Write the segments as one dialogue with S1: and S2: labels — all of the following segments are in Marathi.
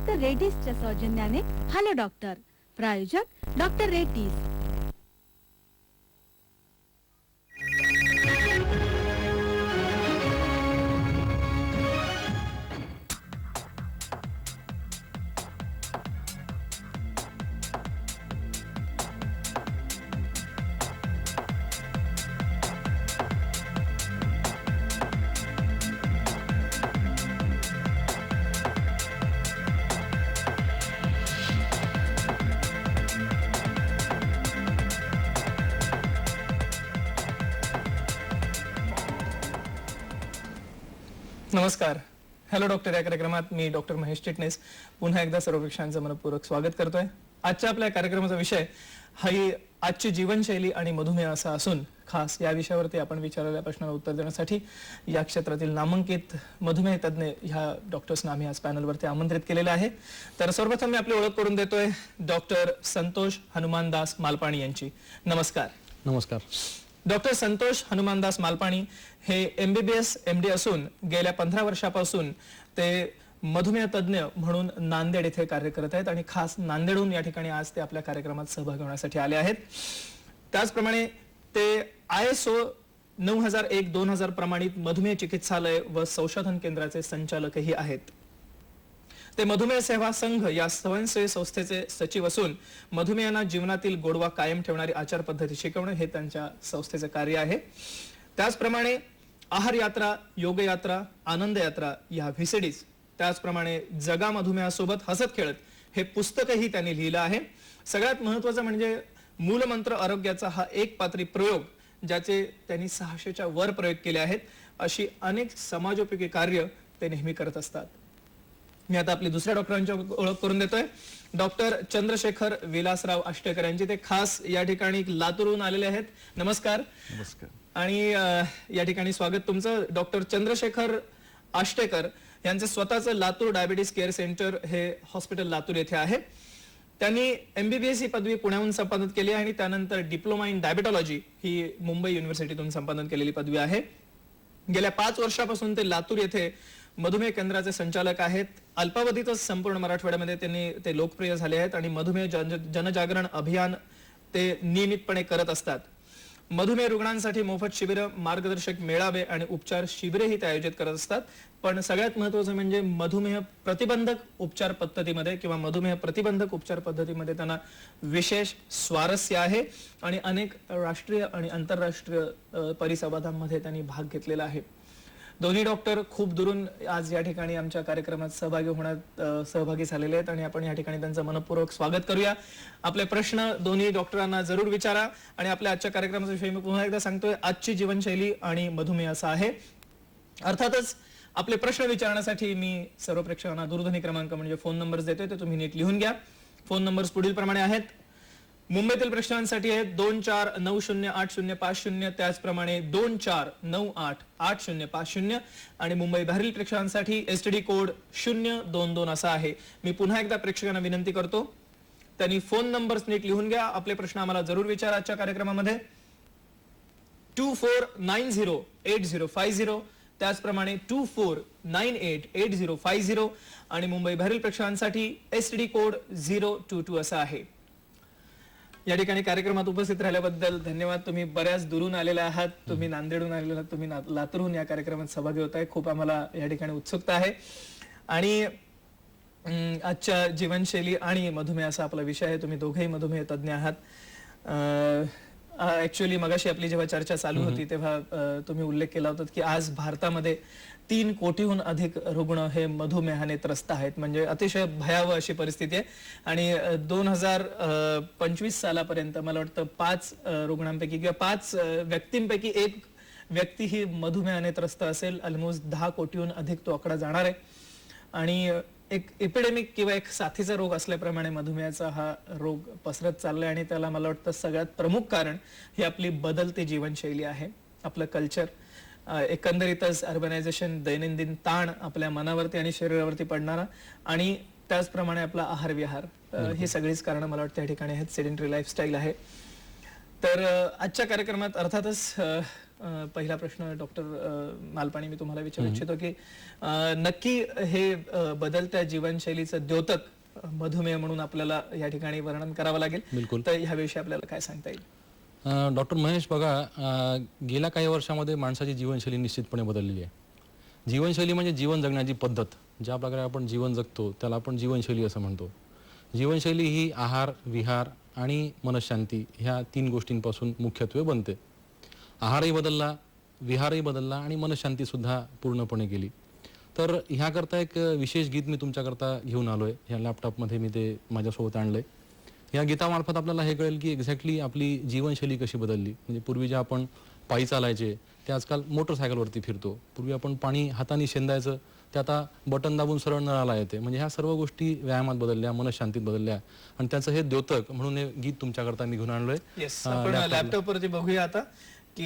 S1: डॉक्टर रेड्डीजच्या सौजन्याने हॅलो डॉक्टर, प्रायोजक डॉक्टर रेड्डीज.
S2: नमस्कार. हॅलो डॉक्टर या कार्यक्रमात मी डॉक्टर महेश चिटणीस पुन्हा एकदा सर्व प्रेक्षकांचं मनपूर्वक स्वागत करतोय. आजच्या आपल्या कार्यक्रमाचा विषय ही आजची जीवनशैली आणि मधुमेह असा असून खास या विषयावरती आपण विचारलेल्या प्रश्नाला उत्तर देण्यासाठी या क्षेत्रातील नामांकित मधुमेह तज्ञ ह्या डॉक्टर्सना आम्ही आज पॅनलवरती आमंत्रित केलेले आहे. तर सर्वप्रथम मी आपली ओळख करून देतोय डॉक्टर संतोष हनुमानदास मालपाणी यांची. नमस्कार.
S3: नमस्कार.
S2: डॉक्टर संतोष हनुमानदास मालपाणी हे MBBS MD असून गेल्या 15 वर्षापासून ते मधुमेह तज्ञ म्हणून नांदेड येथे कार्य करत आहेत आणि खास नांदेडहून या ठिकाणी आज ते आपल्या कार्यक्रमात सहभागी होण्यासाठी आले आहेत. त्याचप्रमाणे ते ISO 9001-2000 प्रमाणित मधुमेह चिकित्सालय व संशोधन केंद्राचे संचालकही आहेत. ते मधुमेह सेवा संघ या स्वयंसेवी संस्थेचे सचिव असून मधुमेहांना जीवनातील गोडवा कायम ठेवणारी आचार पद्धती शिकवणे हे त्यांच्या संस्थेचे कार्य आहे. त्याचप्रमाणे आहार यात्रा, योग यात्रा, आनंद यात्रा या व्हिसिडीज, त्याचप्रमाणे जगा मधुमेहासोबत हसत खेळत हे पुस्तकही त्यांनी लिहिलं आहे. सगळ्यात महत्त्वाचं म्हणजे मूलमंत्र आरोग्याचा हा एक पात्री प्रयोग, ज्याचे त्यांनी 600च्या वर प्रयोग केले आहेत. अशी अनेक समाजोपयोगी कार्य ते नेहमी करत असतात. मी आता आपली दुसऱ्या डॉक्टरांची ओळख करून देतोय. डॉक्टर चंद्रशेखर विलासराव आष्टेकर यांची ते खास या ठिकाणी लातूरहून आलेले आहेत. नमस्कार.
S3: नमस्कार.
S2: आणि या ठिकाणी स्वागत तुमचं. डॉक्टर चंद्रशेखर आष्टेकर यांचे स्वतःचं लातूर डायबिटीस केअर सेंटर हे हॉस्पिटल लातूर येथे आहे. त्यांनी MBBS ही पदवी पुण्याहून संपादन केली आणि त्यानंतर डिप्लोमा इन डायबिटॉलॉजी ही मुंबई युनिव्हर्सिटीतून संपादन केलेली पदवी आहे. गेल्या 5 वर्षापासून ते लातूर येथे मधुमेह केंद्राचे संचालक आहेत. अल्पावधीतच संपूर्ण मराठवाड्यामध्ये त्यांनी ते लोकप्रिय झाले आहेत आणि मधुमेह जनजागरण अभियान ते नियमितपणे करत असतात. मधुमेह रुग्णांसाठी मोफत शिबिरं, मार्गदर्शक मेळावे आणि उपचार शिबिरेही ते आयोजित करत असतात. पण सगळ्यात महत्त्वाचं म्हणजे मधुमेह प्रतिबंधक उपचार पद्धतीमध्ये किंवा मधुमेह प्रतिबंधक उपचार पद्धतीमध्ये त्यांना विशेष स्वारस्य आहे आणि अनेक राष्ट्रीय आणि आंतरराष्ट्रीय परिसंवादांमध्ये त्यांनी भाग घेतलेला आहे. दोन्ही डॉक्टर खूप दुरून आज या ठिकाणी आमच्या कार्यक्रमात सहभागी झालेले आहेत आणि आपण या ठिकाणी त्यांचं मनपूर्वक स्वागत करूया. आपले प्रश्न दोन्ही डॉक्टरांना जरूर विचारा. आणि आपल्या आजच्या कार्यक्रमाचा विषय मी पुन्हा एकदा सांगतोय, आजची जीवनशैली आणि मधुमेह असा आहे. अर्थातच आपले प्रश्न विचारण्यासाठी मी सर्व प्रेक्षकांना दूरध्वनी क्रमांक म्हणजे फोन नंबर्स देतोय, ते तुम्ही नीट लिहून घ्या. फोन नंबर्स पुढील प्रमाणे आहेत. मुंबईतील प्रेक्षकांसाठी आहे 24908050, त्याचप्रमाणे 24988050 आणि मुंबई बाहेरील प्रेक्षकांसाठी STD कोड 022 असा आहे. मी पुन्हा एकदा प्रेक्षकांना विनंती करतो, त्यांनी फोन नंबर्स नीट लिहून घ्या. आपले प्रश्न आम्हाला जरूर विचारा आजच्या कार्यक्रमामध्ये. 24908050, त्याचप्रमाणे 24988050 आणि मुंबई बाहेरील प्रेक्षकांसाठी STD कोड 022 असा आहे. या ठिकाणी कार्यक्रमात उपस्थित राहिल्याबद्दल धन्यवाद. तुम्ही बऱ्याच दुरून आलेले आहात, तुम्ही नांदेडहून आलेले आहात, तुम्ही लातूरहून या कार्यक्रमात सहभागी होताय. खूप आम्हाला या ठिकाणी उत्सुकता आहे. आणि आजच्या जीवनशैली आणि मधुमेह असा आपला विषय आहे. तुम्ही दोघेही मधुमेह तज्ञ आहात. ऍक्च्युअली मगाशी आपली जेव्हा चर्चा चालू होती तेव्हा तुम्ही उल्लेख केला होता की आज भारतामध्ये 3 कोटीहून अधिक रुग्ण हे मधुमेहाने त्रस्त आहेत. म्हणजे अतिशय भयावह अशी परिस्थिती आहे. आणि 2025 सालापर्यंत मला वाटतं 5 रुग्णांपैकी किंवा 5 व्यक्तींपैकी एक व्यक्ती ही मधुमेहाने त्रस्त असेल. ऑलमोस्ट 10 कोटीहून अधिक तो आकडा जाणार आहे. आणि एक एपिडेमिक किंवा एक साथीचा रोग असल्याप्रमाणे मधुमेहाचा हा रोग पसरत चाललाय आणि त्याला मला वाटतं सगळ्यात प्रमुख कारण ही आपली बदलती जीवनशैली आहे, आपलं कल्चर, एकंदरीतच अर्बनायझेशन, दैनंदिन ताण आपल्या मनावरती आणि शरीरावरती पडणारा आणि त्याचप्रमाणे आपला आहार विहार, ही सगळीच कारणं मला वाटतं या ठिकाणी आहेत. सेडेंटरी लाईफस्टाईल आहे. तर आजच्या कार्यक्रमात अर्थातच पहिला प्रश्न डॉक्टर मालपाणी मी तुम्हाला विचारू इच्छितो की नक्की हे बदलत्या जीवनशैलीचं द्योतक मधुमेह म्हणून आपल्याला या ठिकाणी वर्णन करावं लागेल.
S3: बिलकुल.
S2: तर ह्याविषयी आपल्याला काय सांगता येईल?
S3: डॉक्टर महेश बघा, गेल्या काही वर्षामध्ये माणसाची जीवनशैली निश्चितपणे बदललेली आहे. जीवनशैली म्हणजे जीवन जगण्याची पद्धत. ज्या प्रकारे आपण जीवन जगतो त्याला आपण जीवनशैली असं म्हणतो. जीवनशैली ही आहार, विहार आणि मनःशांती ह्या 3 गोष्टींपासून मुख्यत्वे बनते. आहारही बदलला, विहारही बदलला आणि मनःशांतीसुद्धा पूर्णपणे गेली. तर ह्याकरता एक विशेष गीत मी तुमच्याकरता घेऊन आलो आहे. ह्या लॅपटॉपमध्ये मी ते माझ्यासोबत आणलं आहे. या गीतामार्फत आपल्याला हे कळेल की एक्झॅक्टली आपली जीवनशैली कशी बदलली. म्हणजे पूर्वी जे आपण पायी चालायचे ते आजकाल मोटरसायकलवरती फिरतो. पूर्वी आपण पाणी हाताने शेंदायचं ते आता बटन दाबून सरळ नळाला येते. म्हणजे ह्या सर्व गोष्टी व्यायामात बदलल्या, मनःशांतीत बदलल्या आणि त्याचं हे द्योतक म्हणून हे गीत तुमच्याकरता मी घेऊन आणलोय.
S2: येस, आपण लॅपटॉपवरती बघूया आता की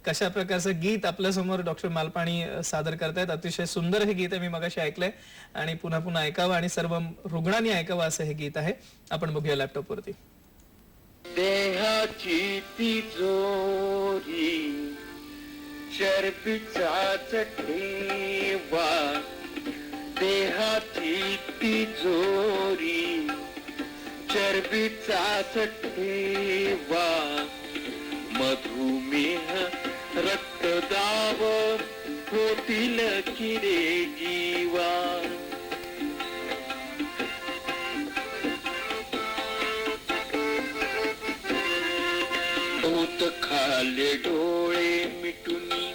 S2: कशा प्रकारचं गीत आपल्या समोर डॉक्टर मालपाणी सादर करतायत. अतिशय सुंदर हे गीत आहे, मी मगाशी ऐकलंय आणि पुन्हा पुन्हा ऐकावं आणि सर्व रुग्णांनी ऐकावं असं हे गीत आहे. आपण बघूया लॅपटॉपवरती.
S4: देहाची तिजोरी चरबीचाच ठेवा, देहाची तिजोरी चरबीचाच ठेवा, मधुमेह रक्तदाब होतील किरे जीवा. बहुत खाले डोळे मिटुनी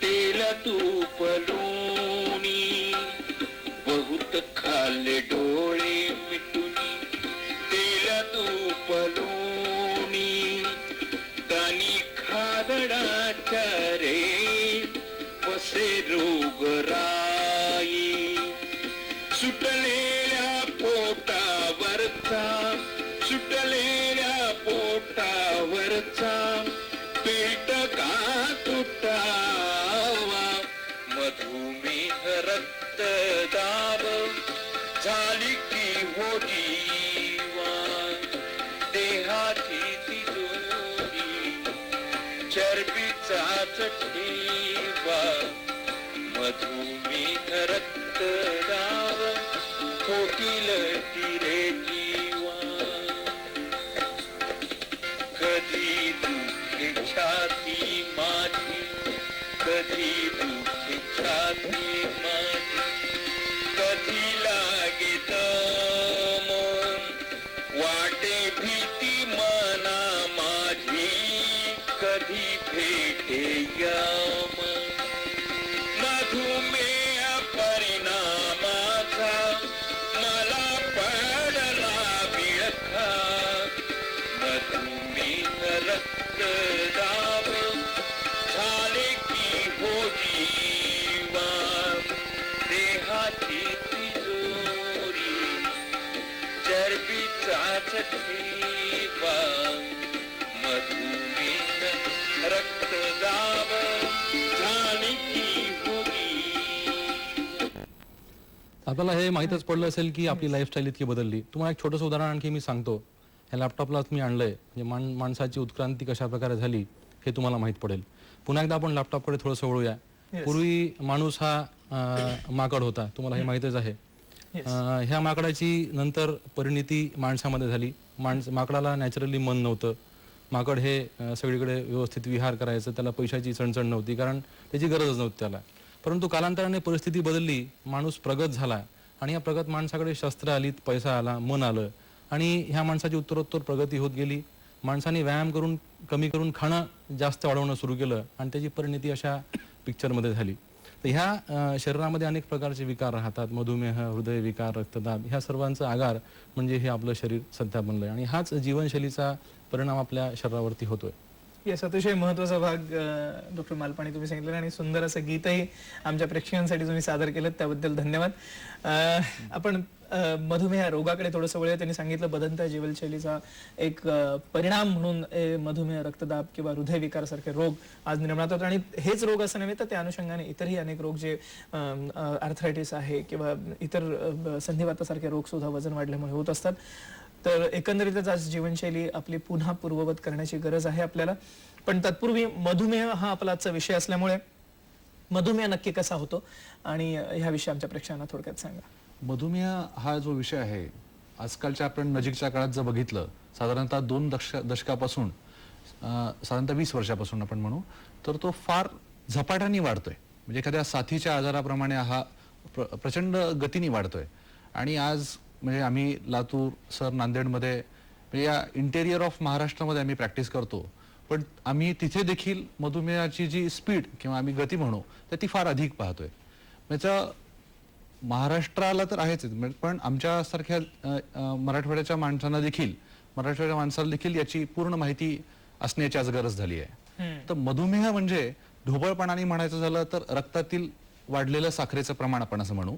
S4: तेल तूप लोणी, बहुत खाले डोळे मिटुनी तेल तूप लोणी, दानी खादडाच्या रे बसे रोगराई, सुटलेल्या पोटावरचा सुटलेल्या पोटावरचा पेट का तुटावा, मधुमेह रक्तदाब झाली की हो जीवा, देहाची तिजोरी चरबीचाच ठेवा, मधुमेह रक्तदाब होतील तिरे जीवा. कधी दुखे छाती माझी, कधी दुखे छाती माझी, कधी लागे दम वाटे भीती मना माझी, कधी भेटे यम, मधुमेह परिणामाचा मला पडला विळखा, मधुमेह रक्तदाब झाले की हो जीवा, देहाची तिजोरी चरबीचाच ठेवा, मधुमेह रक्तदाब झाले की हो जीवा.
S3: आपल्याला हे माहीतच पडलं असेल की आपली लाईफस्टाईल इतकी बदलली. तुम्हाला एक छोटंसं उदाहरण आणखी मी सांगतो. ह्या लॅपटॉपलाच मी आणलंय. म्हणजे माणसाची उत्क्रांती कशा प्रकारे झाली हे तुम्हाला माहीत पडेल. पुन्हा एकदा आपण लॅपटॉपकडे थोडंसं वळूया. पूर्वी माणूस हा माकड होता, तुम्हाला हे माहीतच आहे. ह्या माकडाची नंतर परिणिती माणसामध्ये झाली. माकडाला नॅचरली मन नव्हतं. माकड हे सगळीकडे व्यवस्थित विहार करायचं, त्याला पैशाची चणचण नव्हती कारण त्याची गरजच नव्हती त्याला. परंतु कालांतराने परिस्थिती बदलली, माणूस प्रगत झाला आणि या प्रगत माणसाकडे शस्त्र आलीत, पैसा आला, मन आलं आणि ह्या माणसाची उत्तरोत्तर प्रगती होत गेली. माणसाने व्यायाम करून कमी करून खाणं जास्त वाढवणं सुरू केलं आणि त्याची परिणिती अशा पिक्चरमध्ये झाली. तर ह्या शरीरामध्ये अनेक प्रकारचे विकार राहतात. मधुमेह, हृदयविकार, रक्तदाब ह्या सर्वांचा आगार म्हणजे हे आपलं शरीर सध्या बनलंय आणि हाच जीवनशैलीचा परिणाम आपल्या शरीरावरती होतोय.
S2: येस, अतिशय महत्वाचा भाग डॉक्टर मालपाणी तुम्ही सांगितलं आणि सुंदर असं गीतही आमच्या प्रेक्षकांसाठी तुम्ही सादर केलं, त्याबद्दल धन्यवाद. आपण मधुमेह रोगाकडे थोडंसं वळूया. त्यांनी सांगितलं बदलत्या जीवनशैलीचा एक परिणाम म्हणून मधुमेह, रक्तदाब किंवा हृदयविकार सारखे रोग आज निर्माण होतात आणि हेच रोग असं नव्हे तर त्या अनुषंगाने इतरही अनेक रोग जे आर्थरायटिस आहे किंवा इतर संधिवातासारखे रोग सुद्धा वजन वाढल्यामुळे होत असतात. तर एकंदरीतच आज जीवनशैली आपली पुन्हा पूर्ववत करण्याची गरज आहे आपल्याला. पण तत्पूर्वी मधुमेह हा आपला आजचा विषय असल्यामुळे मधुमेह नक्की कसा होतो आणि ह्याविषयी आमच्या प्रेक्षकांना थोडक्यात सांगा.
S5: मधुमेह हा जो विषय आहे आजकालच्या आपण नजीकच्या काळात जर बघितलं साधारणतः 2 दशकापासून साधारणतः 20 वर्षापासून आपण म्हणू तर तो फार झपाट्याने वाढतोय. म्हणजे एखाद्या साथीच्या आजाराप्रमाणे हा प्रचंड गतीने वाढतोय. आणि आज म्हणजे आम्ही लातूर सर नांदेडमध्ये म्हणजे या इंटेरियर ऑफ महाराष्ट्रामध्ये आम्ही प्रॅक्टिस करतो. पण आम्ही तिथे देखील मधुमेहाची जी स्पीड किंवा आम्ही गती म्हणू तर ती फार अधिक पाहतोय. म्हणजे महाराष्ट्राला तर आहेच पण आमच्यासारख्या मराठवाड्याच्या माणसांना देखील मराठवाड्याच्या माणसाला देखील याची पूर्ण माहिती असण्याची आज गरज झाली आहे. तर मधुमेह म्हणजे ढोबळपणाने म्हणायचं झालं तर रक्तातील वाढलेलं साखरेचं प्रमाण आपण असं म्हणू.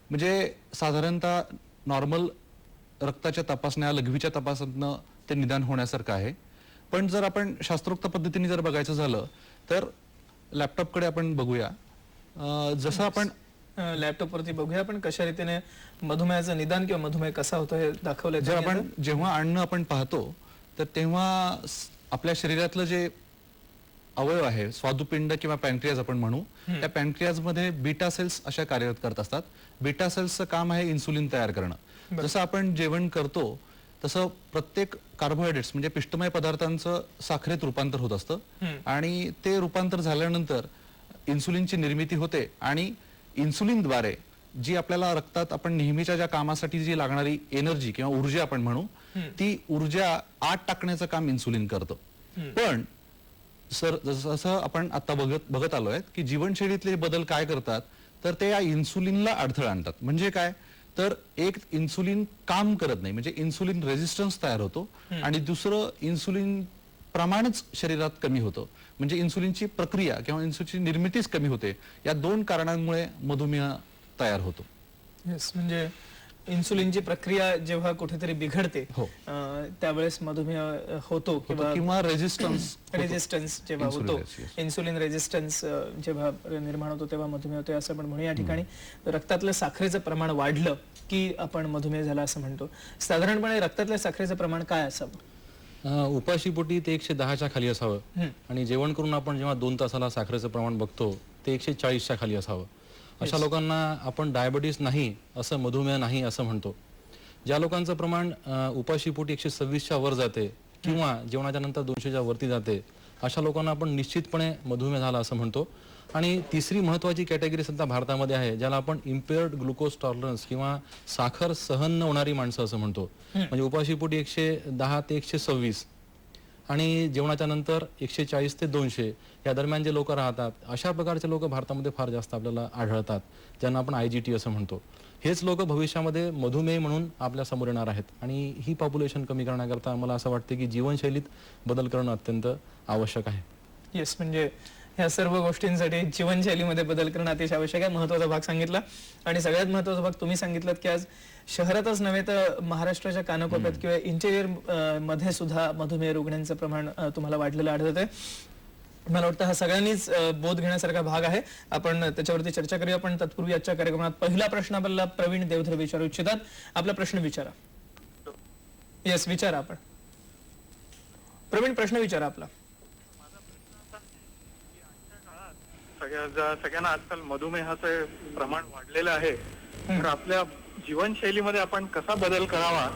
S5: म्हणजे साधारणतः नॉर्मल रक्ताच्या तपासण्या लघवीच्या तपासणं ते निदान होण्यासारखं आहे. पण जर आपण शास्त्रोक्त पद्धतीने जर बघायचं झालं तर लॅपटॉपकडे आपण बघूया. जसं आपण
S2: लॅपटॉपवरती बघूया पण कशा रीतीने मधुमेहाचं निदान किंवा मधुमेह कसा होतो हे दाखवलं.
S5: जर आपण जेव्हा अन्न आपण पाहतो तर तेव्हा आपल्या शरीरातलं जे अवयव आहे स्वादुपिंड किंवा पॅनक्रियाज आपण म्हणू त्या पॅनक्रियाज मध्ये बीटा सेल्स अशा कार्यरत करत असतात. बीटा सेल्सचं काम आहे इन्सुलिन तयार करणं. जसं आपण जेवण करतो तसं प्रत्येक कार्बोहायड्रेट्स म्हणजे पिष्टमय पदार्थांचं साखरेत रूपांतर होत असतं आणि ते रूपांतर झाल्यानंतर इन्सुलिनची निर्मिती होते आणि इन्सुलिनद्वारे जी आपल्याला रक्तात आपण नेहमीच्या ज्या कामासाठी जी लागणारी एनर्जी किंवा ऊर्जा आपण म्हणू ती ऊर्जा आत टाकण्याचं काम इन्सुलिन करतं. पण सर जसं आपण आता बघत आलोय की जीवनशैलीतले बदल काय करतात तर ते या इन्सुलिनला अडथळा आणतात. म्हणजे काय तर एक इन्सुलिन काम करत नाही म्हणजे इन्सुलिन रेजिस्टन्स तयार होतो आणि दुसरं इन्सुलिन प्रमाणच शरीरात कमी होतं. म्हणजे इन्सुलिनची प्रक्रिया किंवा इन्सुलिनची निर्मितीच कमी होते. या 2 कारणांमुळे मधुमेह तयार होतो.
S2: येस म्हणजे इन्सुलिनची प्रक्रिया जेव्हा कुठेतरी बिघडते त्यावेळेस मधुमेह होतो
S5: किंवा
S2: रेजिस्टन्स जेव्हा होतो इन्सुलिन रेजिस्टन्स जेव्हा निर्माण होतो तेव्हा मधुमेह होतो असं आपण म्हणू. या ठिकाणी रक्तातलं साखरेचं प्रमाण वाढलं की आपण मधुमेह झाला असं म्हणतो. साधारणपणे रक्तातल्या साखरेचं प्रमाण काय असावं?
S3: उपाशीपोटी ते 110च्या खाली असावं आणि जेवण करून आपण जेव्हा 2 तासाला साखरेचं प्रमाण बघतो ते 140च्या खाली असावं. अशा लोकांना आपण डायबिटीस नाही असं मधुमेह नाही असं म्हणतो. ज्या लोकांचं प्रमाण उपाशीपोटी 126च्या वर जाते किंवा जेवणाच्या नंतर 200च्या वरती जाते अशा लोकांना आपण निश्चितपणे मधुमेह झाला असं म्हणतो. आणि तिसरी महत्वाची कॅटेगरी सध्या भारतामध्ये आहे ज्याला आपण इम्पेअर्ड ग्लुकोज टॉलरन्स किंवा साखर सहन न होणारी माणसं असं म्हणतो. म्हणजे उपाशीपोटी 110 ते 126 आणि जेवणाच्या नंतर 140 ते 200 या दरम्यान जे लोक राहतात अशा प्रकारचे लोक भारतामध्ये फार जास्त आपल्याला आढळतात ज्यांना आपण IGT असं म्हणतो. हेच लोक भविष्यामध्ये मधुमेह म्हणून आपल्या समोर येणार आहेत आणि ही पॉप्युलेशन कमी करण्याकरता मला असं वाटतं की जीवनशैलीत बदल करणं अत्यंत आवश्यक आहे.
S2: येस म्हणजे ह्या सर्व गोष्टींसाठी जीवनशैलीमध्ये बदल करणं अतिशय आवश्यक आहे. महत्त्वाचा भाग सांगितला आणि सगळ्यात महत्त्वाचा भाग तुम्ही सांगितलात की आज शहरातच नव्हे तर महाराष्ट्राच्या कानाकोपऱ्यात किंवा इंटेरियर मध्ये सुद्धा मधुमेह रुग्णांचं प्रमाण तुम्हाला वाढलेलं आढळत आहे. मला वाटतं हा सगळ्यांनीच बोध घेण्यासारखा भाग आहे. आपण त्याच्यावरती चर्चा करूया. पण तत्पूर्वी आजच्या कार्यक्रमात पहिला प्रश्न आपल्याला प्रवीण देवधर विचारू इच्छितात. आपला प्रश्न विचारा. येस विचारा आपण. प्रवीण प्रश्न विचारा आपला.
S6: सगळ्यांना आजकाल मधुमेहाचे प्रमाण वाढलेलं आहे तर आपल्या जीवनशैलीमध्ये आपण कसा बदल करावा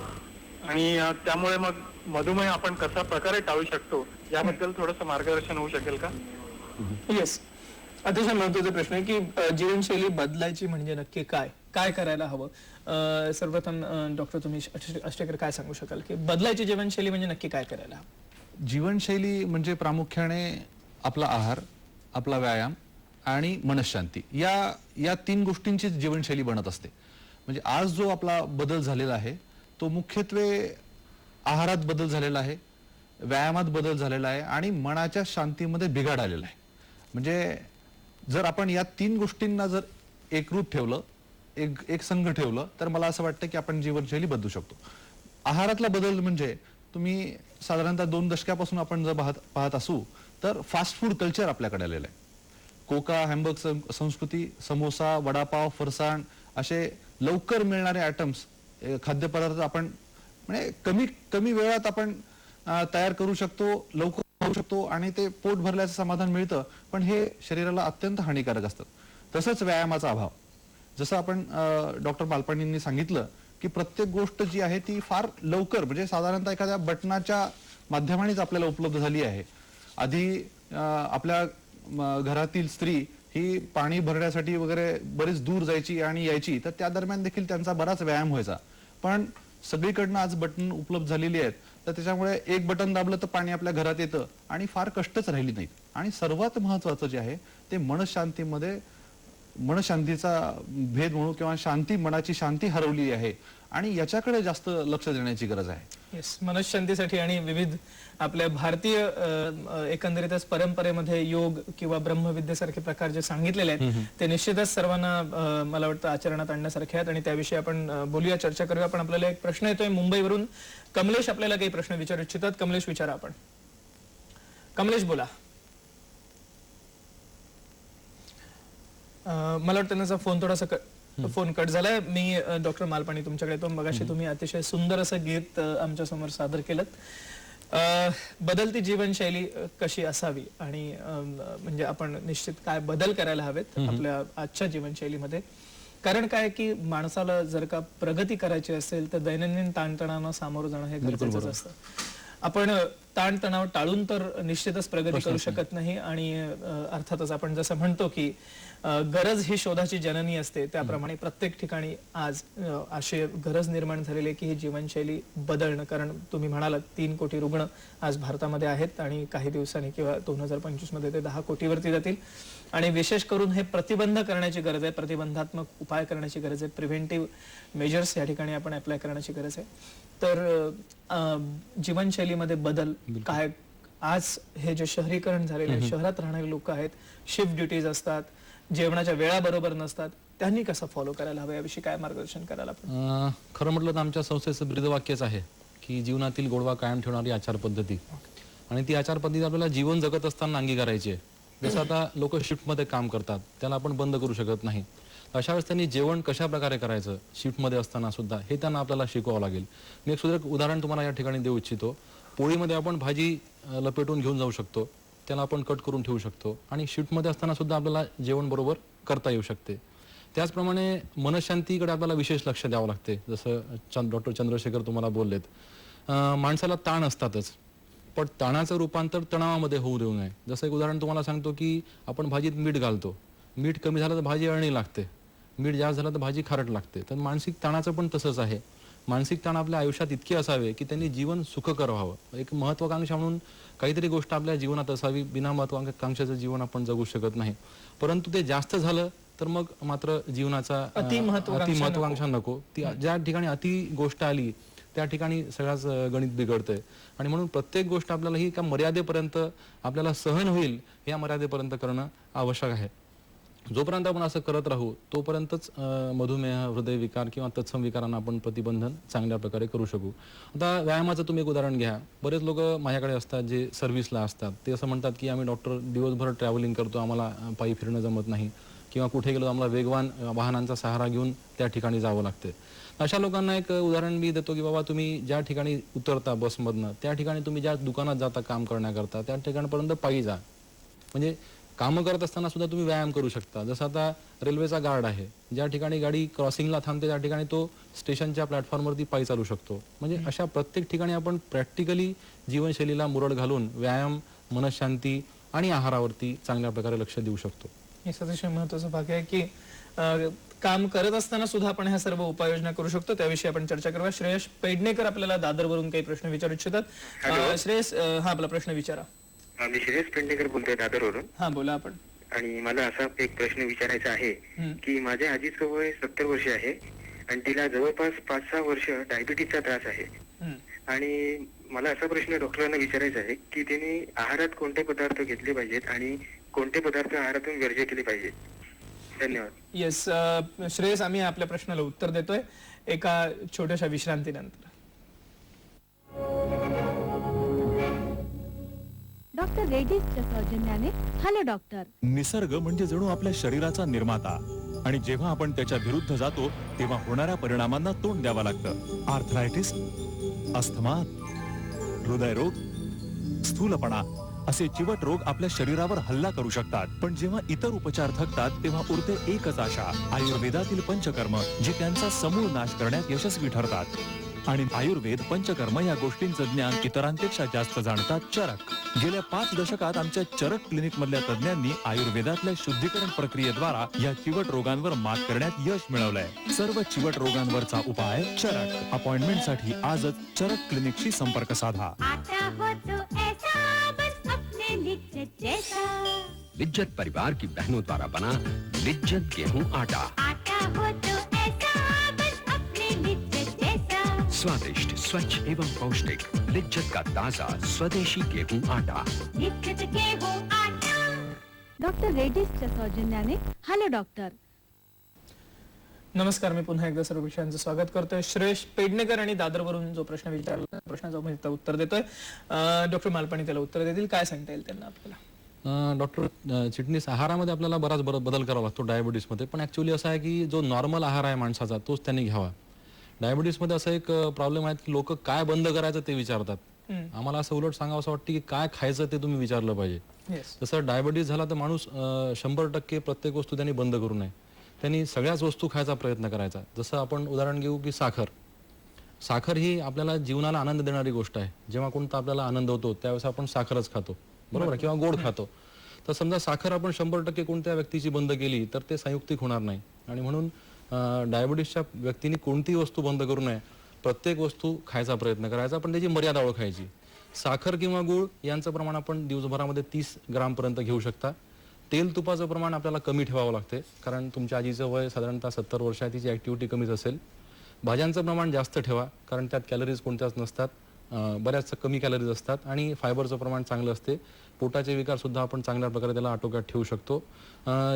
S6: आणि त्यामुळे मग मधुमेह आपण कसा प्रकारे टाळू शकतो याबद्दल थोडंसं मार्गदर्शन होऊ शकेल का?
S2: येस अतिशय महत्त्वाचा प्रश्न आहे की जीवनशैली बदलायची म्हणजे नक्की काय काय करायला हवं. सर्वप्रथम डॉक्टर तुम्ही अष्टेकर काय सांगू शकाल की बदलायची जीवनशैली म्हणजे नक्की काय करायला हवं?
S5: जीवनशैली म्हणजे प्रामुख्याने आपला आहार आपला व्यायाम आणि मनशांती या 3 गोष्टींची जीवनशैली बनत असते. म्हणजे आज जो आपला बदल झालेला आहे तो मुख्यत्वे आहारात बदल झालेला आहे व्यायामात बदल झालेला आहे आणि मनाच्या शांतीमध्ये बिघाड आलेला आहे. म्हणजे जर आपण या 3 गोष्टींना जर एकरूप ठेवलं एक संघ ठेवलं तर मला असं वाटतं की आपण जीवनशैली बदलू शकतो. आहारातला बदल म्हणजे तुम्ही साधारणतः 2 दशकापासून आपण जर पाहत असू तर फास्ट फूड कल्चर आपल्याकडे आलेलं आहे. कोका हॅम्बर्ग संस्कृती समोसा वडापाव फरसाण असे लवकर मिळणारे आयटम्स खाद्यपदार्थ आपण म्हणजे कमी कमी वेळात आपण तयार करू शकतो, लवकर होऊ शकतो आणि ते पोट भरल्याचं समाधान मिळतं, पण हे शरीराला अत्यंत हानिकारक असतं. तसंच व्यायामाचा अभाव, जसं आपण डॉक्टर पालपाणींनी सांगितलं की प्रत्येक गोष्ट जी आहे ती फार लवकर, म्हणजे साधारणतः एखाद्या बटनाच्या माध्यमानेच आपल्याला उपलब्ध झाली आहे. आधी आपल्या घरातील स्त्री ही पाणी भरण्यासाठी वगैरे बरीच दूर जायची आणि यायची, तर त्या दरम्यान देखील त्यांचा बराच व्यायाम व्हायचा. पण सगळीकडनं आज बटन उपलब्ध झालेली आहेत, तर त्याच्यामुळे एक बटन दाबलं तर पाणी आपल्या घरात येतं आणि फार कष्टच राहिली नाहीत. आणि सर्वात महत्वाचं जे आहे ते मनशांतीचा भेद म्हणू किंवा शांती, मनाची शांती हरवली आहे आणि याच्याकडे जास्त लक्ष देण्याची गरज आहे.
S2: येस, मनशांतीसाठी आणि विविध आपल्या भारतीय एकंदरीतच परंपरेमध्ये योग किंवा ब्रह्मविद्येसारखे प्रकार जे सांगितलेले आहेत ते निश्चितच सर्वांना मला वाटतं आचरणात आणण्यासारखे आहेत आणि त्याविषयी आपण बोलूया, चर्चा करूया. पण आपल्याला एक प्रश्न येतोय मुंबईवरून. कमलेश आपल्याला काही प्रश्न विचारू इच्छितात. कमलेश, विचारा आपण. कमलेश, बोला. मला वाटतं त्यांचा फोन थोडासा फोन कट झालाय. मी डॉक्टर मालपाणी तुमच्याकडे येतो. मगाशी तुम्ही अतिशय सुंदर असं गीत आमच्या समोर सादर केलं. बदलती जीवनशैली कशी असावी आणि म्हणजे आपण निश्चित काय बदल करायला हवेत आपल्या आजच्या जीवनशैलीमध्ये. कारण काय की माणसाला जर का प्रगती करायची असेल तर दैनंदिन ताणतणावांना सामोरं जाणं हे गरजेचं असतं. आपण ताणतणाव टाळून तर निश्चितच प्रगती करू शकत नाही. आणि अर्थातच आपण जसं म्हणतो की गरज ही शोधाची जननी असते, त्याप्रमाणे प्रत्येक ठिकाणी आज अशी गरज निर्माण झालेली आहे की ही जीवनशैली बदलणं. कारण तुम्ही म्हणालात 3 कोटी रुग्ण आज भारतामध्ये आहेत आणि काही दिवसांनी किंवा 2025 मध्ये ते 10 कोटीवरती जातील. आणि विशेष करून हे प्रतिबंध करण्याची गरज आहे, प्रतिबंधात्मक उपाय करण्याची गरज आहे, प्रिव्हेंटिव्ह मेजर्स या ठिकाणी आपण अप्लाय करण्याची गरज आहे. तर जीवनशैलीमध्ये बदल काय, आज हे जे शहरीकरण झालेले शहरात राहणारे लोक आहेत, शिफ्ट ड्युटीज असतात, जेवणाच्या वेळा बरोबर नसतात, त्यांनी कसं फॉलो करायला हवं याविषयी काय मार्गदर्शन करायला आपण?
S3: खरं म्हटलं तर आमच्या संस्थेचं ब्रीदवाक्यच आहे की जीवनातील गोडवा कायम ठेवणारी आचार पद्धती, आणि ती आचार पद्धती आपल्याला जीवन जगत असताना अंगीकारायची आहे. जसं आता लोक शिफ्टमध्ये काम करतात, त्याला आपण बंद करू शकत नाही. अशा वेळेस त्यांनी जेवण कशा प्रकारे करायचं शिफ्टमध्ये असताना सुद्धा हे त्यांना आपल्याला शिकवावं लागेल. मी एक सुद्धा उदाहरण तुम्हाला या ठिकाणी देऊ इच्छितो. पोळीमध्ये आपण भाजी लपेटून घेऊन जाऊ शकतो, त्याला आपण कट करून ठेवू शकतो आणि शिफ्टमध्ये असताना सुद्धा आपल्याला जेवण बरोबर करता येऊ शकते. त्याचप्रमाणे मनशांतीकडे आपल्याला विशेष लक्ष द्यावं लागते. जसं डॉक्टर चंद्रशेखर तुम्हाला बोललेत, माणसाला ताण असतातच, पण ताणाचं रूपांतर तणावामध्ये होऊ देऊ नये. जसं एक उदाहरण तुम्हाला सांगतो की आपण भाजीत मीठ घालतो, मीठ कमी झालं तर भाजी अळणी लागते, मीठ जास्त झालं तर भाजी खारट लागते. तर मानसिक ताणाचं पण तसंच आहे. मानसिक ताण आपल्या आयुष्यात इतके असावे की त्यांनी जीवन सुखकर व्हावं. एक महत्वाकांक्षा म्हणून काहीतरी गोष्ट आपल्या जीवनात असावी. बिना महत्वाकांक्षाचं जीवन आपण जगू शकत नाही. परंतु ते जास्त झालं तर मग मात्र जीवनाचा अति महत्वाकांक्षा नको. ती ज्या ठिकाणी अति गोष्ट आली त्या ठिकाणी सगळ्याच गणित बिघडतंय. आणि म्हणून प्रत्येक गोष्ट आपल्याला ही एका मर्यादेपर्यंत आपल्याला सहन होईल या मर्यादेपर्यंत करणं आवश्यक आहे. जोपर्यंत आपण असं करत राहू तोपर्यंतच मधुमेह, हृदयविकार किंवा तत्सम विकारांना आपण प्रतिबंधन चांगल्या प्रकारे करू शकू. आता व्यायामाचं तुम्ही एक उदाहरण घ्या. बरेच लोक माझ्याकडे असतात जे सर्व्हिसला असतात, ते असं म्हणतात की आम्ही डॉक्टर दिवसभर ट्रॅव्हलिंग करतो, आम्हाला पायी फिरणं जमत नाही किंवा कुठे गेलो आम्हाला वेगवान वाहनांचा सहारा घेऊन त्या ठिकाणी जावं लागते. अशा लोकांना एक उदाहरण मी देतो की बाबा तुम्ही ज्या ठिकाणी उतरता बसमधनं त्या ठिकाणी तुम्ही ज्या दुकानात जाता काम करण्याकरता त्या ठिकाणपर्यंत पायी जा. म्हणजे कामं करत असताना सुद्धा तुम्ही व्यायाम करू शकता. जसं आता रेल्वेचा गार्ड आहे, ज्या ठिकाणी गाडी क्रॉसिंगला थांबते त्या ठिकाणी तो स्टेशनच्या प्लॅटफॉर्मवरती पायी चालू शकतो. म्हणजे अशा प्रत्येक ठिकाणी आपण प्रॅक्टिकली जीवनशैलीला मुरड घालून व्यायाम, मनशांती आणि आहारावरती चांगल्या प्रकारे लक्ष देऊ शकतो.
S2: हे अतिशय महत्वाचा भाग आहे की काम करत असताना सुद्धा आपण ह्या सर्व उपाययोजना करू शकतो. त्याविषयी आपण चर्चा करूया. श्रेयस पेडणेकर आपल्याला दादरवरून काही प्रश्न विचारू इच्छितात. श्रेयस, हा आपला प्रश्न विचारा.
S7: मी श्रेयस पेडणेकर बोलतोय दादरवरून.
S2: हा, बोला आपण.
S7: आणि मला असा एक प्रश्न विचारायचा आहे की माझ्या आजीचं वय 70 वर्ष आहे आणि तिला जवळपास 5-6 वर्ष डायबिटीसचा त्रास आहे. आणि मला असा प्रश्न डॉक्टरांना विचारायचा आहे की तिने आहारात कोणते पदार्थ घेतले पाहिजेत आणि कोणते पदार्थ आहारातून वर्ज्य केले पाहिजेत. धन्यवाद.
S2: येस श्रेयस, आम्ही आपल्या प्रश्नाला उत्तर देतोय एका छोट्याशा विश्रांतीनंतर.
S1: डॉक्टर रेड्डीजच्या सौजन्याने हॅलो डॉक्टर.
S8: निसर्ग म्हणजे जणू आपल्या शरीराचा निर्माता, आणि जेव्हा आपण त्याच्या विरुद्ध जातो तेव्हा होणाऱ्या परिणामांना तोंड द्यावं लागतं. आर्थरायटिस, अस्थमा, हृदयरोग, स्थूलपणा असे चिवट रोग आपल्या शरीरावर हल्ला करू शकतात. पण जेव्हा इतर उपचार थकतात तेव्हा उरते एकच आशा, आयुर्वेदातील पंचकर्म, जे त्यांचा समूळ नाश करण्यात यशस्वी ठरतात. आणि आयुर्वेद पंचकर्म या गोष्टींचं ज्ञान इतरांपेक्षा जास्त जाणतात चरक. गेल्या 5 दशकात आमच्या चरक क्लिनिक मधल्या तज्ञांनी आयुर्वेदातल्या शुद्धीकरण प्रक्रियेद्वारा या चिवट रोगांवर मात करण्यात यश मिळवलंय. सर्व चिवट रोगांवरचा उपाय चरक. अपॉइंटमेंटसाठी आजच चरक क्लिनिकशी संपर्क साधा.
S9: आता हो तो ऐसा बस अपने लिज्जत जैसा.
S10: लिज्जत परिवार की बहनों द्वारा बना लिज्जत गेहूं आटा.
S9: आता हो तो ऐसा बस अपने लिज्जत जैसा.
S10: स्वादिष्ट, स्वच्छ एवं पौष्टिक लिज्जत का ताजा स्वदेशी गेहूं आटा.
S9: लिज्जत गेहूं आटा.
S1: डॉक्टर रेड्डीजच्या सौजन्याने हॅलो डॉक्टर.
S2: नमस्कार, मी पुन्हा एकदा सर्व विषयांचं स्वागत करतोय. श्रेयश पेडणेकर आणि दादरवरून जो प्रश्न विचारला, प्रश्नाचं मी त्याला उत्तर देतोय. डॉक्टर मालपाणी त्याला उत्तर देतील. काय सांगता येईल त्यांना आपल्याला?
S3: डॉक्टर चिटणीस, आहारामध्ये आपल्याला बराच बदल करावा लागतो डायबिटीसमध्ये. पण ऍक्च्युअली असं आहे की जो नॉर्मल आहार आहे माणसाचा तोच त्यांनी घ्यावा. डायबिटीसमध्ये असं एक प्रॉब्लेम आहे की लोक काय बंद करायचं ते विचारतात. आम्हाला असं उलट सांगावं असं वाटतं की काय खायचं ते तुम्ही विचारलं पाहिजे. तसं डायबिटीस झाला तर माणूस 100% प्रत्येक वस्तू त्यांनी बंद करू नये. त्यांनी सगळ्याच वस्तू खायचा प्रयत्न करायचा. जसं आपण उदाहरण घेऊ की साखर ही आपल्याला जीवनाला आनंद देणारी गोष्ट आहे. जेव्हा कोणता आपल्याला आनंद होतो त्यावेळेस आपण साखरच खातो, बरोबर, किंवा गोड खातो. तर समजा साखर आपण 100% कोणत्या व्यक्तीची बंद केली तर ते संयुक्तिक होणार नाही. आणि म्हणून डायबिटीसच्या व्यक्तीने कोणतीही वस्तू बंद करू नये. प्रत्येक वस्तू खायचा प्रयत्न करायचा, पण त्याची मर्यादा ओळखायची. साखर किंवा गूळ यांचं प्रमाण आपण दिवसभरामध्ये 30 ग्रामपर्यंत घेऊ शकता. तेल तुपाचं प्रमाण आपल्याला कमी ठेवावं लागते, कारण तुमच्या आजीचं वय साधारणतः 70 वर्ष आहे, तिची ॲक्टिव्हिटी कमीच असेल. भाज्यांचं प्रमाण जास्त ठेवा, कारण त्यात कॅलरीज कोणत्याच नसतात, बऱ्याच कमी कॅलरीज असतात. आणि फायबरचं प्रमाण चांगलं असते. पोटाचे विकार सुद्धा आपण चांगल्या प्रकारे त्याला आटोक्यात ठेवू शकतो.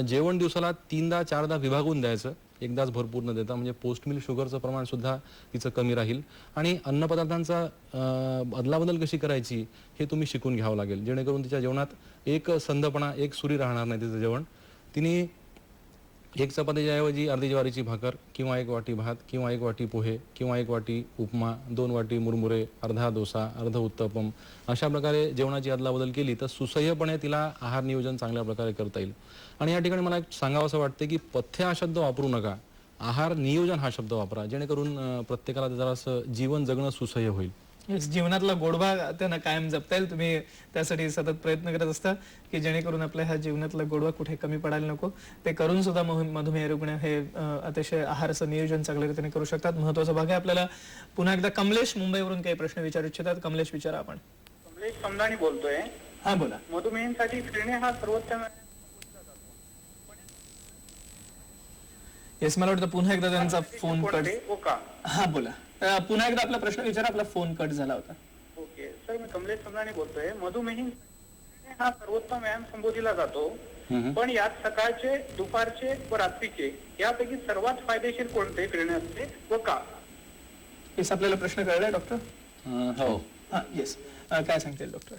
S3: जेवण दिवसाला 3दा 4दा विभागून द्यायचं, एकदाच भरपूर न देता, म्हणजे पोस्ट मिल शुगरचं प्रमाण सुद्धा तिचं कमी राहील. आणि अन्नपदार्थांचा अदलाबदल कशी करायची हे तुम्ही शिकून घ्यावं लागेल, जेणेकरून तिच्या जेवणात एक संधपणा, एक सुरी राहणार नाही. तिचं जेवण तिने एक चपातीच्या ऐवजी अर्धी ज्वारीची भाकर किंवा 1 वाटी भात किंवा 1 वाटी पोहे किंवा 1 वाटी उपमा, 2 वाटी मुरमुरे, अर्धा डोसा, अर्ध उत्तपम, अशा प्रकारे जेवणाची अदलाबदल केली तर सुसह्यपणे तिला आहार नियोजन चांगल्या प्रकारे करता येईल. आणि या ठिकाणी मला एक सांगावं असं वाटतं की पथ्य हा शब्द वापरू नका, आहार नियोजन हा शब्द वापरा, जेणेकरून प्रत्येकाला जरासं जीवन जगणं सुसह्य होईल.
S2: जीवनातला गोडवा त्यांना कायम जपता येईल. तुम्ही त्यासाठी सतत प्रयत्न करत असता की जेणेकरून आपल्या ह्या जीवनातला गोडवा कुठे कमी पडायला नको. ते करून सुद्धा मधुमेह रुग्ण हे अतिशय आहाराचं नियोजन चांगल्या रीतीने करू शकतात. महत्वाचा भाग आहे. आपल्याला पुन्हा एकदा कमलेश मुंबईवरून काही प्रश्न विचारू इच्छितात. कमलेश, विचारा. आपण
S6: कमलेश समदानी बोलतोय.
S2: हा, बोला.
S6: मधुमेहासाठी फिरणे हा सर्वोत्तम.
S2: येस, मला वाटतं पुन्हा एकदा त्यांचा फोन कट. हा, बोला. पुन्हा एकदा आपला प्रश्न विचारा. आपला फोन कट झाला होता.
S6: ओके सर, मी कमलेश समदानी बोलतोय. मधुमेही हा सर्वोत्तम व्यायाम संबोधला जातो, पण यात सकाळचे, दुपारचे व रात्रीचे यापैकी सर्वात फायदेशीर कोणते फिरणे असते व का?
S2: येस, आपल्याला प्रश्न कळलाय डॉक्टर?
S5: हो.
S2: येस, काय सांगता येईल डॉक्टर?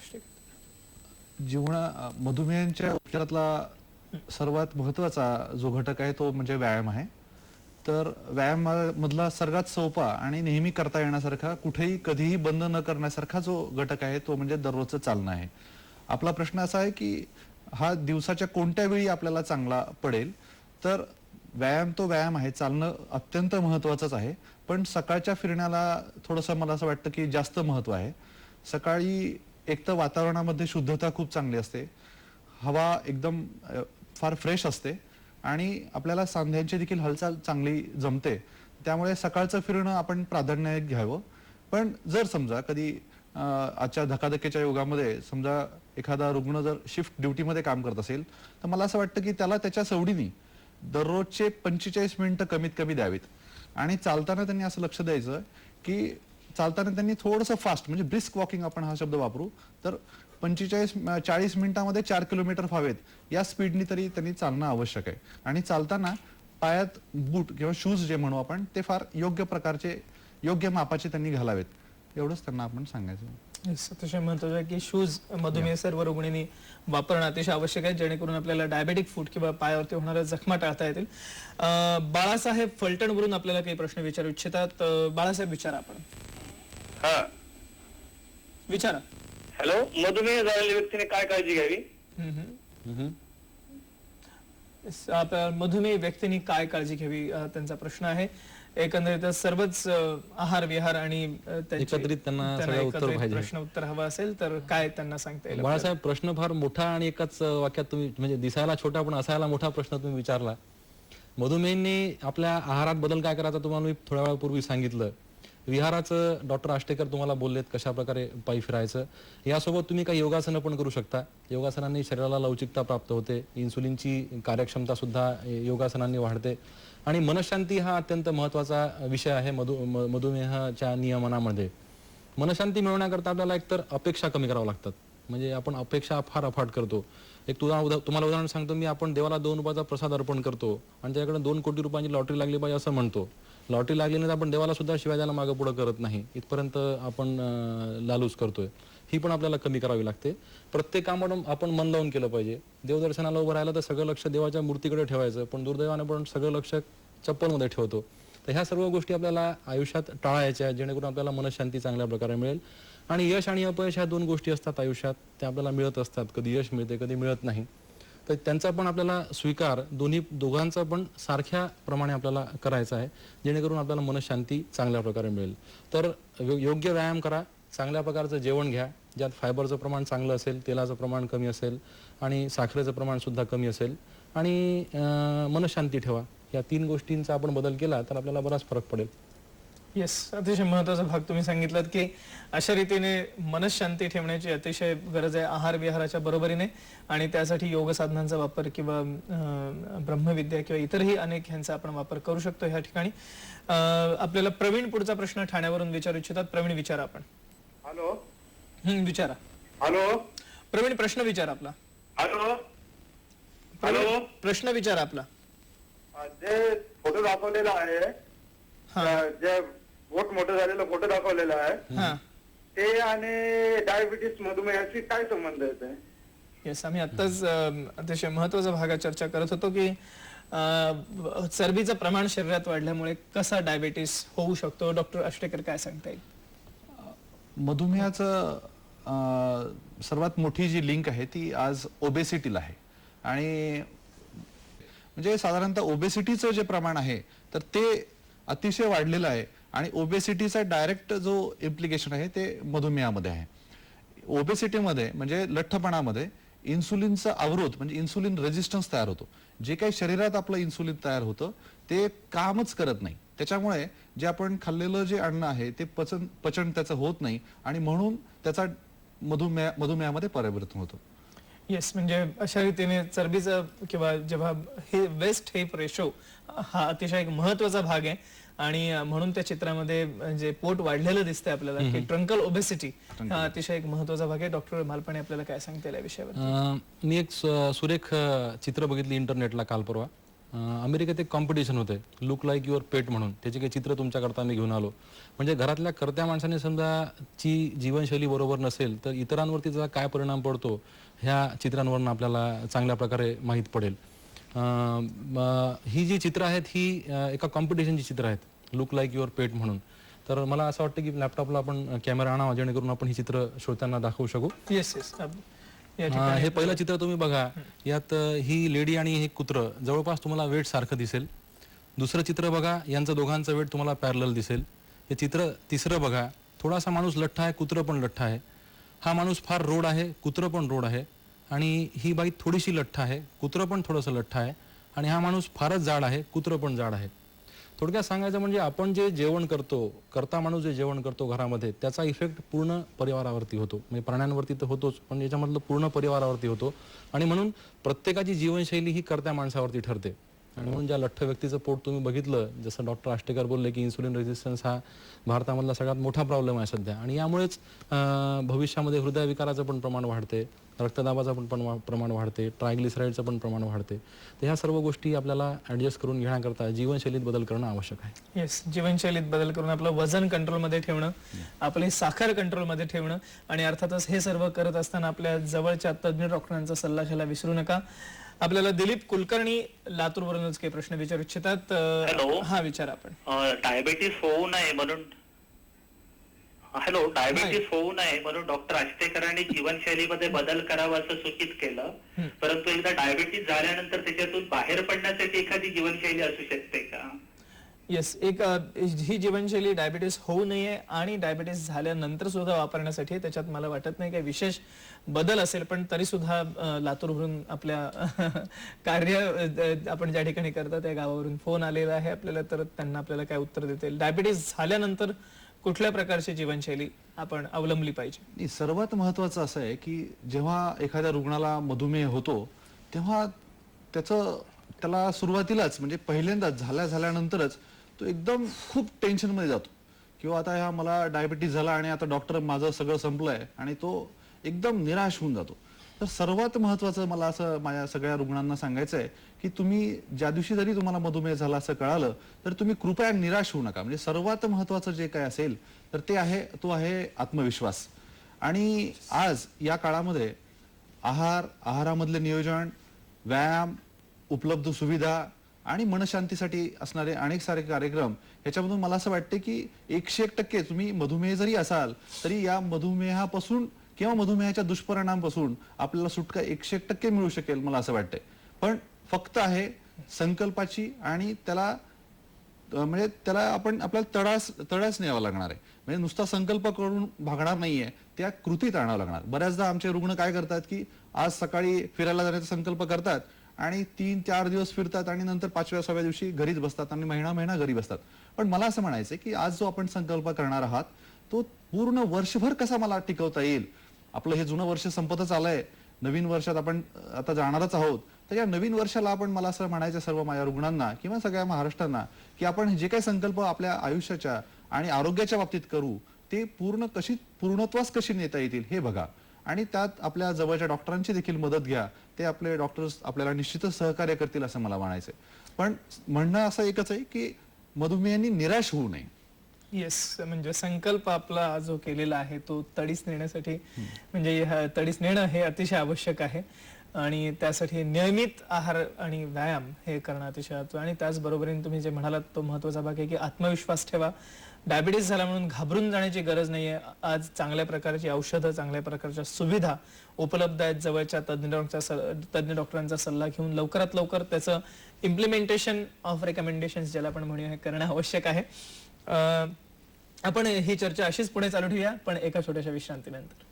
S5: मधुमेहाच्या उपचारातला सर्वात महत्वाचा जो घटक आहे तो म्हणजे व्यायाम आहे. तर व्यायामामधला सर्वात सोपा आणि नेहमी करता येण्यासारखा, कुठेही कधीही बंद न करण्यासारखा जो घटक आहे तो म्हणजे दररोजचं चालणं आहे. आपला प्रश्न असा आहे की हा दिवसाच्या कोणत्या वेळी आपल्याला चांगला पडेल. तर व्यायाम तो व्यायाम आहे, चालणं अत्यंत महत्वाचंच आहे, पण सकाळच्या फिरण्याला थोडंसं मला असं वाटतं की जास्त महत्व आहे. सकाळी एक तर वातावरणामध्ये शुद्धता खूप चांगली असते, हवा एकदम फार फ्रेश असते आणि आपल्याला सांध्यांची देखील हालचाल चांगली जमते. त्यामुळे सकाळचं फिरणं आपण प्राधान्य घ्यावं. पण जर समजा कधी आजच्या धकाधकीच्या युगामध्ये समजा एखादा रुग्ण जर शिफ्ट ड्युटीमध्ये काम करत असेल तर मला असं वाटतं की त्याला त्याच्या सवडीने दररोजचे 45 मिनिटं कमीत कमी द्यावीत. आणि चालताना त्यांनी असं लक्ष द्यायचं की चालताना त्यांनी थोडंसं फास्ट, म्हणजे ब्रिस्क वॉकिंग आपण हा शब्द वापरू, तर 45-40 मिनिटांमध्ये 4 किलोमीटर व्हावेत या स्पीडनी तरी त्यांनी चालणं आवश्यक आहे. आणि चालताना पायात बूट किंवा शूज जे म्हणू आपण ते फार योग्य प्रकारचे, योग्य मापाचे त्यांनी घालावेत, एवढंच त्यांना आपण सांगायचं.
S2: अतिशय महत्वाचं आहे की शूज मधुमेह सर्व रुग्णांनी वापरणं अतिशय आवश्यक आहे, जेणेकरून आपल्याला डायबेटिक फूट किंवा पायावरती होणाऱ्या जखमा टाळता येतील. बाळासाहेब फलटणवरून आपल्याला काही प्रश्न विचारू इच्छितात. बाळासाहेब, विचारा. आपण
S6: हा
S2: विचारा.
S6: हॅलो, मधुमेह झालेल्या व्यक्तीने काय काळजी घ्यावी?
S2: मधुमेह व्यक्तींनी काय काळजी घ्यावी त्यांचा प्रश्न आहे. एकंदरीत सर्वच आहार विहार आणि
S3: एकत्रित त्यांना सगळं उत्तर पाहिजे.
S2: प्रश्न उत्तर हवं असेल तर काय त्यांना सांगता येईल?
S3: बाळासाहेब, प्रश्न फार मोठा आणि एकाच वाक्यात तुम्ही, म्हणजे दिसायला छोटा पण असायला मोठा प्रश्न तुम्ही विचारला. मधुमेहाने आपल्या आहारात बदल काय करायचा तुम्हाला मी थोड्या वेळापूर्वी सांगितलं. विहाराचं डॉक्टर आष्टेकर तुम्हाला बोललेत कशा प्रकारे पायी फिरायचं. यासोबत तुम्ही काही योगासनं पण करू शकता. योगासनांनी शरीराला लवचिकता प्राप्त होते, इन्सुलिनची कार्यक्षमता सुद्धा योगासनांनी वाढते आणि मनशांती हा अत्यंत महत्वाचा विषय आहे मधुमेहाच्या नियमनामध्ये. मनशांती मिळवण्याकरता आपल्याला एकतर अपेक्षा कमी कराव्या लागतात. म्हणजे आपण अपेक्षा फार अफाट करतो. एक तुम्हाला उदाहरण सांगतो मी. आपण देवाला 2 रुपयाचा प्रसाद अर्पण करतो आणि त्याच्याकडे 2 कोटी रुपयांची लॉटरी लागली पाहिजे असं म्हणतो. लॉटरी लागली नाही तर आपण देवाला सुद्धा शिवाय द्यायला मागं पुढं करत नाही. इथपर्यंत आपण लालूच करतोय. ही पण आपल्याला कमी करावी लागते. प्रत्येक कामात आपण मन लावून केलं पाहिजे. देवदर्शनाला उभं राहिलं तर सगळं लक्ष देवाच्या मूर्तीकडे ठेवायचं, पण दुर्दैवाने आपण सगळं लक्ष चप्पलमध्ये ठेवतो. तर ह्या सर्व गोष्टी आपल्याला आयुष्यात टाळायच्या, जेणेकरून आपल्याला मनशांती चांगल्या प्रकारे मिळेल. आणि यश आणि अपयश ह्या 2 गोष्टी असतात आयुष्यात, त्या आपल्याला मिळत असतात. कधी यश मिळते, कधी मिळत नाही. तर त्यांचा पण आपल्याला स्वीकार दोघांचा पण सारख्या प्रमाणे आपल्याला करायचा आहे, जेणेकरून आपल्याला मनशांती चांगल्या प्रकारे मिळेल. तर योग्य व्यायाम करा, चांगल्या प्रकारचं जेवण घ्या, ज्यात फायबरचं प्रमाण चांगलं असेल, तेलाचं प्रमाण कमी असेल आणि साखरेचं प्रमाण सुद्धा कमी असेल आणि मनशांती ठेवा. या 3 गोष्टींचा आपण बदल केला तर आपल्याला बराच फरक पडेल.
S2: येस, अतिशय महत्वाचा भाग तुम्ही सांगितलात की अशा रीतीने मनशांती ठेवण्याची अतिशय गरज आहे आहार विहाराच्या बरोबरीने. आणि त्यासाठी योग साधनांचा वापर किंवा ब्रह्मविद्या किंवा इतरही अनेक ह्यांचा आपण वापर करू शकतो ह्या ठिकाणी. आपल्याला प्रवीण पुढचा प्रश्न ठाण्यावरून विचारू इच्छितात. प्रवीण, विचारा आपण.
S6: हॅलो.
S2: विचारा.
S6: हॅलो
S2: प्रवीण, प्रश्न विचारा आपला.
S6: हॅलो. हॅलो,
S2: प्रश्न विचारा आपला.
S6: जे फोटो दाखवलेला आहे, जे पोट मोठं झालेलं फोटो दाखवलेला आहे, ते आणि डायबिटीस मधुमेहाशी काय संबंध येते?
S2: येस, आम्ही आताच अतिशय महत्वाचा भागात चर्चा करत होतो की चरबीचं प्रमाण शरीरात वाढल्यामुळे कसा डायबिटीस होऊ शकतो. डॉक्टर आष्टेकर काय सांगता येईल?
S5: मधुमेहाचं सर्वात मोठी जी लिंक आहे ती आज ओबेसिटीला आहे. आणि म्हणजे साधारणतः ओबेसिटीचं जे प्रमाण आहे तर ते अतिशय वाढलेलं आहे आणि ओबेसिटीचा डायरेक्ट जो इम्प्लिकेशन आहे ते मधुमेहामध्ये आहे. ओबेसिटीमध्ये म्हणजे लठ्ठपणामध्ये इन्सुलिनचा अवरोध म्हणजे इन्सुलिन रेजिस्टन्स तयार होतो. जे काही शरीरात आपलं इन्सुलिन तयार होतं ते कामच करत नाही. त्याच्यामुळे जे आपण खाल्लेलं जे अन्न आहे ते पचन त्याचं होत नाही आणि म्हणून त्याचा मधुमेहामध्ये परिवर्तन होतं.
S2: येस, म्हणजे अशा रीतीने चरबीचं किंवा जेव्हा हे वेस्ट हेप रेशो हा अतिशय एक महत्वाचा भाग आहे आणि म्हणून त्या चित्रामध्ये जे पोट वाढलेलं दिसतंय आपल्याला की ट्रंकल ओबेसिटी हा अतिशय एक महत्वाचा भाग आहे. डॉक्टर मालपाणे आपल्याला काय सांगता येईल या विषयावर?
S3: मी एक सुरेख चित्र बघितली इंटरनेटला काल परवा. अमेरिकेत एक कॉम्पिटिशन होते लुक लाईक युअर पेट म्हणून. त्याचे काही चित्र तुमच्याकरता मी घेऊन आलो. म्हणजे घरातल्या कर्त्या माणसाने समजा ची जीवनशैली बरोबर नसेल तर इतरांवरती त्याचा काय परिणाम पडतो ह्या चित्रांवरून आपल्याला चांगल्या प्रकारे माहीत पडेल. ही जी चित्र आहेत ही एका कॉम्पिटिशनची चित्र आहेत, लुक लाईक युअर पेट म्हणून. तर मला असं वाटतं की लॅपटॉपला आपण कॅमेरा आणावा जेणेकरून आपण ही चित्र श्रोत्यांना दाखवू शकू.
S2: येस येस,
S3: हे पहिलं चित्र तुम्ही बघा. यात ही लेडी आणि हे कुत्र जवळपास तुम्हाला वेट सारखं दिसेल. दुसरं चित्र बघा, यांचं दोघांचं वेट तुम्हाला पॅरलल दिसेल. हे चित्र तिसरं बघा, थोडासा माणूस लठ्ठ आहे, कुत्र पण लठ्ठ आहे. हा माणूस फार रोड आहे, कुत्र पण रोड आहे. आणि ही बाई थोडीशी लठ्ठ आहे, कुत्र पण थोडंसं लठ्ठ आहे. आणि हा माणूस फारच जाड आहे, कुत्र पण जाड आहे. थोडक्यात सांगायचं म्हणजे आपण जे जेवण करतो, करता माणूस जे जेवण करतो घरामध्ये, त्याचा इफेक्ट पूर्ण परिवारावरती होतो. म्हणजे प्राण्यांवरती तर होतोच, पण याच्यामधलं पूर्ण परिवारावरती होतो. आणि म्हणून प्रत्येकाची जीवनशैली ही करत्या माणसावरती ठरते. आणि म्हणून ज्या लठ्ठ व्यक्तीचं पोट तुम्ही बघितलं, जसं डॉक्टर आष्टेकर बोलले की इन्सुलिन रेजिस्टन्स हा भारतामधला सगळ्यात मोठा प्रॉब्लेम आहे सध्या. आणि यामुळेच भविष्यामध्ये हृदयविकाराचं पण प्रमाण वाढते, रक्तदाबाचं पण प्रमाण वाढते, ट्रायग्लिसराईडचं पण प्रमाण वाढते. तर ह्या सर्व गोष्टी आपल्याला ऍडजस्ट करून घेण्याकरता जीवनशैलीत बदल करणं आवश्यक आहे.
S2: येस, जीवनशैलीत बदल करून आपलं वजन कंट्रोलमध्ये ठेवणं, आपली साखर कंट्रोलमध्ये ठेवणं आणि अर्थातच हे सर्व करत असताना आपल्या जवळच्या तज्ज्ञ डॉक्टरांचा सल्ला घ्यायला विसरू नका. आपल्याला दिलीप कुलकर्णी लातूरवरूनच काही प्रश्न विचारू इच्छितात.
S11: हॅलो.
S2: हा, विचारा आपण.
S11: डायबिटीस होऊ नये म्हणून हॅलो, डायबिटीस होऊ नये म्हणून डॉक्टर आष्टेकरांनी जीवनशैलीमध्ये बदल करावा असं सूचित केलं, परंतु एकदा डायबिटीस झाल्यानंतर त्याच्यातून बाहेर पडण्यासाठी एखादी जीवनशैली असू शकते का?
S2: येस, एक ही जीवनशैली डायबिटीस होऊ नये आणि डायबिटीस झाल्यानंतर सुद्धा वापरण्यासाठी आहे. त्याच्यात मला वाटत नाही काही विशेष बदल असेल, पण तरी सुद्धा लातूरवरून आपल्या कार्य आपण ज्या ठिकाणी करतो त्या गावावरून फोन आलेला आहे आपल्याला, तर त्यांना आपल्याला काय उत्तर देतील. डायबिटीस झाल्यानंतर कुठल्या प्रकारची जीवनशैली आपण अवलंबली पाहिजे?
S5: सर्वात महत्वाचं असं आहे की जेव्हा एखाद्या रुग्णाला मधुमेह होतो तेव्हा त्याला सुरुवातीलाच म्हणजे पहिल्यांदाच झाल्यानंतरच तो एकदम खूप टेन्शन मध्ये जातो किंवा आता ह्या मला डायबिटीस झाला आणि आता डॉक्टर माझं सगळं संपलंय आणि तो एकदम निराश होऊन जातो. तर सर्वात महत्वाचं मला असं माझ्या सगळ्या रुग्णांना सांगायचं आहे की तुम्ही ज्या दिवशी जरी तुम्हाला मधुमेह झाला असं कळालं तर तुम्ही कृपया निराश होऊ नका. म्हणजे सर्वात महत्वाचं जे काय असेल तर तो आहे आत्मविश्वास. आणि आज या काळामध्ये आहारामधले नियोजन, व्यायाम, उपलब्ध सुविधा आणि मनशांतीसाठी असणारे अनेक सारे कार्यक्रम, ह्याच्यामधून मला असं वाटतं की 101% तुम्ही मधुमेह जरी असाल तरी या मधुमेहापासून किंवा मधुमेहाच्या दुष्परिणामांपासून आपल्याला सुटका 101% मिळू शकेल मला असं वाटतंय. पण फक्त आहे संकल्पाची आणि त्याला आपण आपल्याला तळास न्यावा लागणार आहे. म्हणजे नुसता संकल्प करून भागणार नाहीये, त्या कृतीत आणावं लागणार. बऱ्याचदा आमचे रुग्ण काय करतात की आज सकाळी फिरायला जाण्याचा संकल्प करतात आणि 3-4 दिवस फिरतात आणि नंतर 5व्या-6व्या दिवशी घरीच बसतात आणि महिना घरी बसतात. पण मला असं म्हणायचंय की आज जो आपण संकल्प करणार आहात तो पूर्ण वर्षभर कसा मला टिकवता येईल. आपलं हे जुनं वर्ष संपतच आलंय, नवीन वर्षात आपण आता जाणारच आहोत. तर या नवीन वर्षाला आपण, मला असं म्हणायचं सर्व माझ्या रुग्णांना किंवा सगळ्या महाराष्ट्रांना की आपण जे काही संकल्प आपल्या आयुष्याच्या आणि आरोग्याच्या बाबतीत करू ते पूर्णत्वास कशी नेता येतील हे बघा. आणि त्यात आपल्या जवळच्या डॉक्टरांची देखील मदत घ्या. ते आपले डॉक्टर्स आपल्याला निश्चितच सहकार्य करतील असं मला म्हणायचंय. पण म्हणणं असं एकच आहे की मधुमेहाने निराश होऊ नये.
S2: येस, म्हणजे संकल्प आपला जो केलेला आहे तो तडीस नेण्यासाठी, म्हणजे तडीस नेणं हे अतिशय आवश्यक आहे आणि त्यासाठी नियमित आहार आणि व्यायाम हे करणं अतिशय आवश्यक. आणि त्याचबरोबरीने तुम्ही जे म्हणालात तो महत्वाचा भाग आहे की आत्मविश्वास ठेवा. डायबिटीस झाला म्हणून घाबरून जाण्याची गरज नाहीये. आज चांगल्या प्रकारची औषधं, चांगल्या प्रकारच्या सुविधा उपलब्ध आहेत. जवळच्या तज्ञ डॉक्टरांचा सल्ला घेऊन लवकरात लवकर त्याचं इम्प्लिमेंटेशन ऑफ रेकमेंडेशन्स ज्याला आपण म्हणूया हे करणं आवश्यक आहे. आपण ही चर्चा अशीच पुढे चालू ठेवूया, पण एका छोट्याशा विश्रांतीनंतर.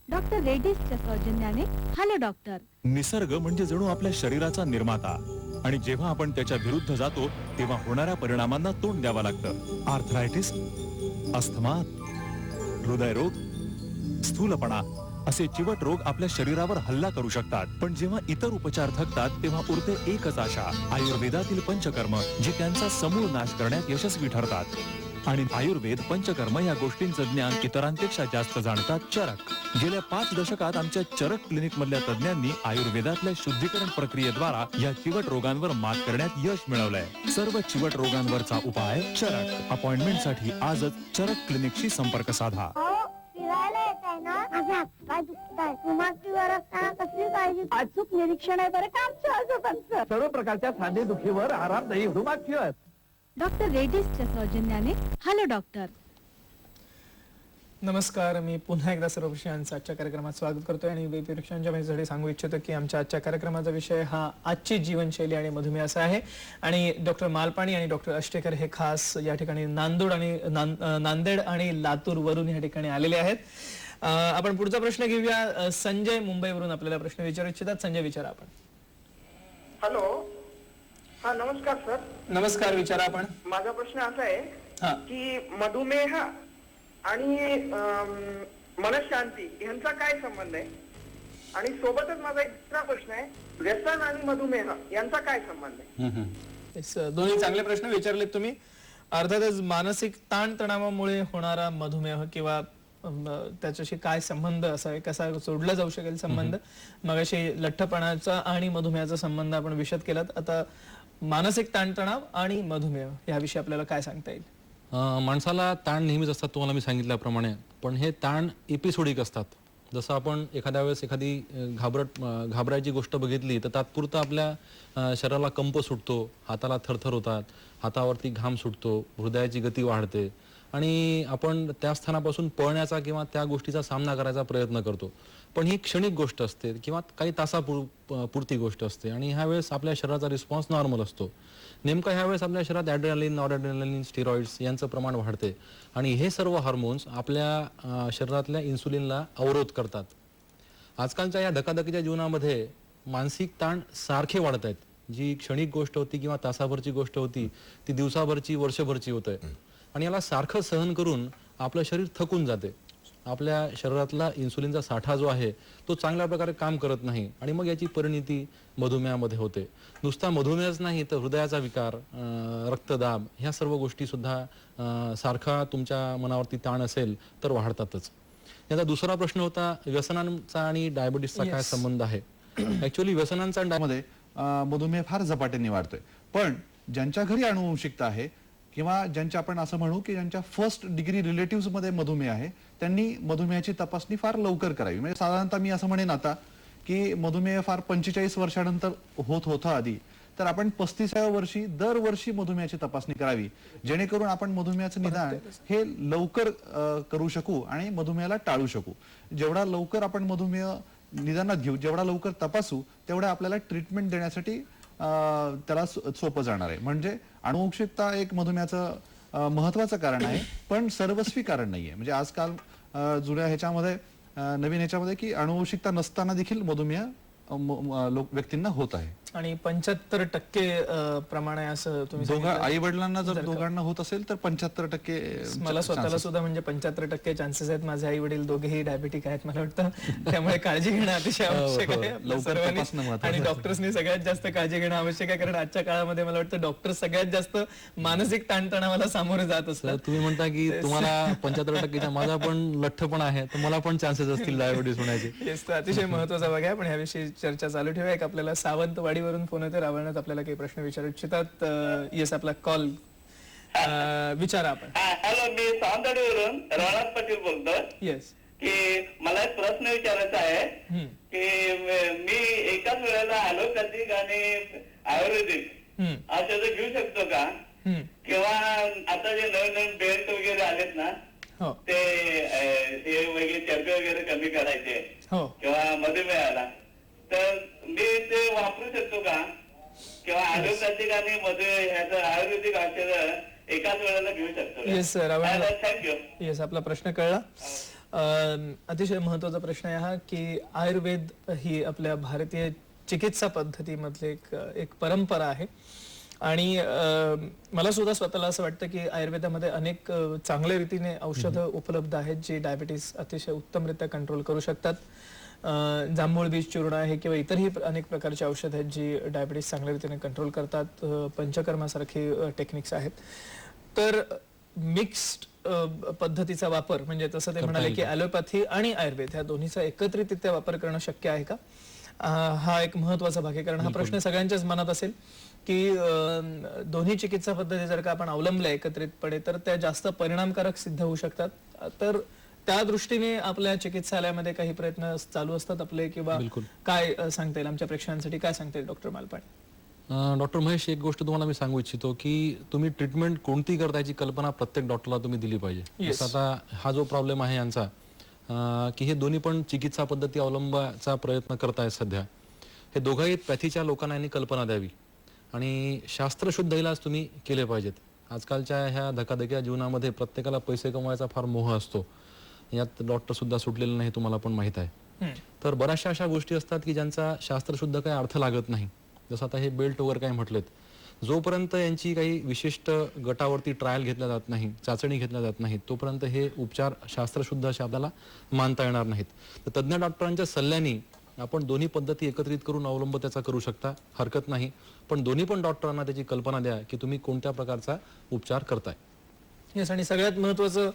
S1: डॉक्टर रेड्डीजच्या सौजन्याने हॅलो डॉक्टर.
S8: निसर्ग म्हणजे जणू आपल्या शरीराचा निर्माता आणि जेव्हा आपण त्याच्या विरुद्ध जातो तेव्हा होणाऱ्या परिणामांना तोंड द्यावं लागतं. आर्थरायटिस, अस्थमा, हृदयरोग, स्थूलपणा असे चिवट रोग आपल्या शरीरावर हल्ला करू शकतात. पण जेव्हा इतर उपचार थकतात तेव्हा उरते एकच आशा, आयुर्वेदातील पंचकर्म, जे त्यांचा समूळ नाश करण्यात यशस्वी ठरतात. आणि आयुर्वेद, पंचकर्म या गोष्टींचं ज्ञान इतरांपेक्षा जास्त जाणतात चरक. गेल्या 5 दशकात आमच्या चरक क्लिनिक मधल्या तज्ञांनी आयुर्वेदातल्या शुद्धीकरण प्रक्रियेद्वारा या चिवट रोगांवर मात करण्यात यश मिळवलंय. सर्व चिवट रोगांवरचा उपाय चरक. अपॉइंटमेंट साठी आजच चरक क्लिनिकशी संपर्क साधा.
S12: अचूक निरीक्षण आहे बरं का आमच्या आजोबांचं. सर्व प्रकारच्या सांधे दुखीवर आरामदायी हुमाक्युअर.
S1: डॉक्टर रेड्डीजच्या सौजन्याने हॅलो डॉक्टर.
S2: नमस्कार, मी पुन्हा एकदा सर्व विषयांचं आजच्या कार्यक्रमात स्वागत करतोय आणि प्रेक्षकांच्या माहितीसाठी सांगू इच्छितो की आमच्या आजच्या कार्यक्रमाचा विषय हा आजची जीवनशैली आणि मधुमेह असा आहे. आणि डॉक्टर मालपाणी आणि डॉक्टर अष्टेकर हे खास या ठिकाणी नांदेड आणि लातूर वरून या ठिकाणी आलेले आहेत. आपण पुढचा प्रश्न घेऊया. संजय मुंबईवरून आपल्याला प्रश्न विचारू इच्छितात. संजय, विचारा आपण.
S13: हॅलो, हा नमस्कार सर.
S2: नमस्कार, विचारा आपण.
S13: माझा प्रश्न असा आहे की मधुमेह आणि मनशांती यांचा काय संबंध आहे, आणि सोबतच माझा एक दुसरा प्रश्न आहे, व्यसन आणि मधुमेह यांचा काय संबंध आहे.
S2: दोन्ही चांगले प्रश्न विचारलेत तुम्ही. अर्थातच मानसिक ताणतणावामुळे होणारा मधुमेह किंवा त्याच्याशी काय संबंध असा आहे, कसा जोडला जाऊ शकेल संबंध. मगाशी लठ्ठपणाचा आणि मधुमेहाचा संबंध आपण विशद केलात. आता मानसिक ताणतणाव आणि मधुमेह याविषयी आपल्याला काय सांगता येईल?
S3: माणसाला ताण नेहमीच असतात तुम्हाला मी सांगितल्याप्रमाणे, पण हे ताण एपिसोडिक असतात. जसं आपण एखाद्या वेळेस एखादी घाबरायची गोष्ट बघितली तर तात्पुरतं आपल्या शरीराला कंप सुटतो, हाताला थरथर होतात, हातावरती घाम सुटतो, हृदयाची गती वाढते आणि आपण त्या स्थानापासून पळण्याचा किंवा त्या गोष्टीचा सामना करायचा प्रयत्न करतो. पण ही क्षणिक गोष्ट असते किंवा काही तासापुरती गोष्ट असते आणि ह्या वेळेस आपल्या शरीराचा रिस्पॉन्स नॉर्मल असतो. नेमका ह्या वेळेस आपल्या शरीरात ॲड्रेनालिन, नॉरॲड्रेनालिन, स्टिरॉइड्स यांचं प्रमाण वाढते आणि हे सर्व हार्मोन्स आपल्या शरीरातल्या इन्सुलिनला अवरोध करतात. आजकालच्या या धकाधकीच्या जीवनामध्ये मानसिक ताण सारखे वाढत आहेत. जी क्षणिक गोष्ट होती किंवा तासाभरची गोष्ट होती ती दिवसाभरची, वर्षभरची होत आहे आणि याला सारखं सहन करून आपलं शरीर थकून जाते. आपल्या शरीरातला इन्सुलिनचा साठा जो आहे तो चांगल्या प्रकारे काम करत नाही आणि मग याची परिणिती मधुमेहामध्ये होते. नुसता मधुमेहच नाही तर हृदयाचा विकार, रक्तदाब ह्या सर्व गोष्टी सुद्धा सारखा तुमच्या मनावरती ताण असेल तर वाढतातच. याचा दुसरा प्रश्न होता व्यसनांचा आणि डायबिटीसचा काय संबंध आहे. ऍक्च्युअली व्यसनांचा
S5: मध्ये मधुमेह फार झपाट्याने वाढतोय. पण ज्यांच्या घरी अनुवंशिकता आहे किंवा ज्यांच्या आपण असं म्हणू की ज्यांच्या फर्स्ट डिग्री रिलेटिव्ह मध्ये मधुमेह आहे त्यांनी मधुमेहाची तपासणी फार लवकर करावी. म्हणजे साधारणतः मी असं म्हणेन आता की मधुमेह फार 45 वर्षानंतर होत होता आधी, तर आपण 35व्या वर्षी दरवर्षी मधुमेहाची तपासणी करावी, जेणेकरून आपण मधुमेहाचं निदान हे लवकर करू शकू आणि मधुमेहाला टाळू शकू. जेवढा लवकर आपण मधुमेह निदानात घेऊ, जेवढा लवकर तपासू, तेवढा आपल्याला ट्रीटमेंट देण्यासाठी त्याला सोपं जाणार आहे. म्हणजे अनुवंशिकता एक मधुमेहाचं महत्वाचं कारण आहे पण सर्वस्वी कारण नाहीये. म्हणजे आजकाल जुन्या ह्याच्यामध्ये नवीन ह्याच्यामध्ये की अनुवंशिकता नसताना देखील मधुमेह व्यक्तींना होत आहे
S2: आणि 75% प्रमाण आहे असं तुम्ही
S5: आई वडिलांना जर दोघांना होत असेल तर 75%
S2: मला स्वतःला सुद्धा म्हणजे 75% चान्सेस आहेत. माझे आई वडील दोघेही डायबिटिक आहेत मला वाटतं. त्यामुळे काळजी घेणं अतिशय आवश्यक आहे आपल्या सर्वांनी आणि डॉक्टर्सनी सगळ्यात जास्त काळजी घेणं आवश्यक आहे. कारण आजच्या काळामध्ये मला वाटतं डॉक्टर सगळ्यात जास्त मानसिक ताणतणावाला सामोरे जात असतात.
S3: तुम्ही म्हणता की तुम्हाला 75% माझा पण लठ्ठपणा आहे तर मला पण चान्सेस असतील डायबिटीस होण्याचे.
S2: येस, तर अतिशय महत्वाचा भाग आहे. पण ह्याविषयी चर्चा चालू ठेवूया. एक आपल्याला सावंतवाडीवरून फोन येते. रावणात आपल्याला काही प्रश्न विचारू इच्छितात. येस, आपला कॉल विचारा आपण.
S11: हॅलो, मी सावंतवाडीवरून रावणात पाटील बोलतो.
S2: येस,
S11: की मला एक प्रश्न विचारायचा आहे की मी एकाच वेळेला ॲलोपॅथिक आणि आयुर्वेदिक औषधं घेऊ शकतो का? किंवा आता जे नवीन नवीन बेल्ट वगैरे आलेत ना ते वगैरे चरबी वगैरे कमी करायचे किंवा मधुमेहाला, तर मी ते वापरू शकतो का? किंवा ॲलोपॅथिक आणि ह्याचं आयुर्वेदिक औषध एकाच वेळेला घेऊ शकतो?
S2: Yes sir,
S11: thank you.
S2: येस, आपला प्रश्न कळला. अतिशय महत्वाचा प्रश्न आहे हा की आयुर्वेद ही आपल्या भारतीय चिकित्सा पद्धतीमधली एक परंपरा आहे आणि मला सुद्धा स्वतःला असं वाटतं की आयुर्वेदामध्ये अनेक चांगल्या रीतीने औषधं उपलब्ध आहेत जी डायबिटीस अतिशय उत्तमरित्या कंट्रोल करू शकतात. जांभूळ बीज चूर्ण आहे किंवा इतरही अनेक प्रकारची औषध आहेत जी डायबिटीस चांगल्या रीतीने कंट्रोल करतात. पंचकर्मासारखी टेक्निक्स आहेत. तर मिक्स्ड पद्धतीचा वापर म्हणजे तसं ते म्हणाले की ॲलोपॅथी आणि आयुर्वेद ह्या दोन्हीचा एकत्रितरित्या वापर करणं शक्य आहे का, हा एक महत्वाचा भाग आहे. कारण हा प्रश्न सगळ्यांच्याच मनात असेल की दोन्ही चिकित्सा पद्धती जर का आपण अवलंबल्या एकत्रितपणे तर त्या जास्त परिणामकारक सिद्ध होऊ शकतात. तर त्या दृष्टीने आपल्या चिकित्सालयामध्ये काही प्रयत्न चालू असतात आपले किंवा काय सांगता येईल आमच्या प्रेक्षकांसाठी, काय सांगता येईल डॉक्टर मालपाणी?
S3: डॉक्टर महेश, एक गोष्ट तुम्हाला मी सांगू इच्छितो की तुम्ही ट्रीटमेंट कोणती करता याची कल्पना प्रत्येक डॉक्टरला तुम्ही दिली पाहिजे. आता हा जो प्रॉब्लेम आहे यांचा की हे दोन्ही पण चिकित्सा पद्धती अवलंबाचा प्रयत्न करतायत सध्या, हे दोघंही पॅथीच्या लोकांना यांनी कल्पना द्यावी आणि शास्त्रशुद्ध इलाज तुम्ही केले पाहिजेत. आजकालच्या ह्या धकाधकीच्या जीवनामध्ये प्रत्येकाला पैसे कमवायचा फार मोह असतो. यात डॉक्टर सुद्धा सुटलेलं नाही, तुम्हाला पण माहित आहे. तर बऱ्याचशा अशा गोष्टी असतात की ज्यांचा शास्त्रशुद्ध काही अर्थ लागत नाही. जसं आता हे बेल्ट वगैरे काय म्हटलेत, जोपर्यंत यांची काही विशिष्ट गटावरती ट्रायल घेतल्या जात नाही, चाचणी घेतल्या जात नाही, तोपर्यंत हे उपचार शास्त्रशुद्ध असे आपल्याला मानता येणार नाहीत. तर तज्ज्ञ डॉक्टरांच्या सल्ल्याने आपण दोन्ही पद्धती एकत्रित करून अवलंब त्याचा करू शकता, हरकत नाही. पण दोन्ही पण डॉक्टरांना त्याची कल्पना द्या की तुम्ही कोणत्या प्रकारचा उपचार करताय.
S2: येस, आणि सगळ्यात महत्वाचं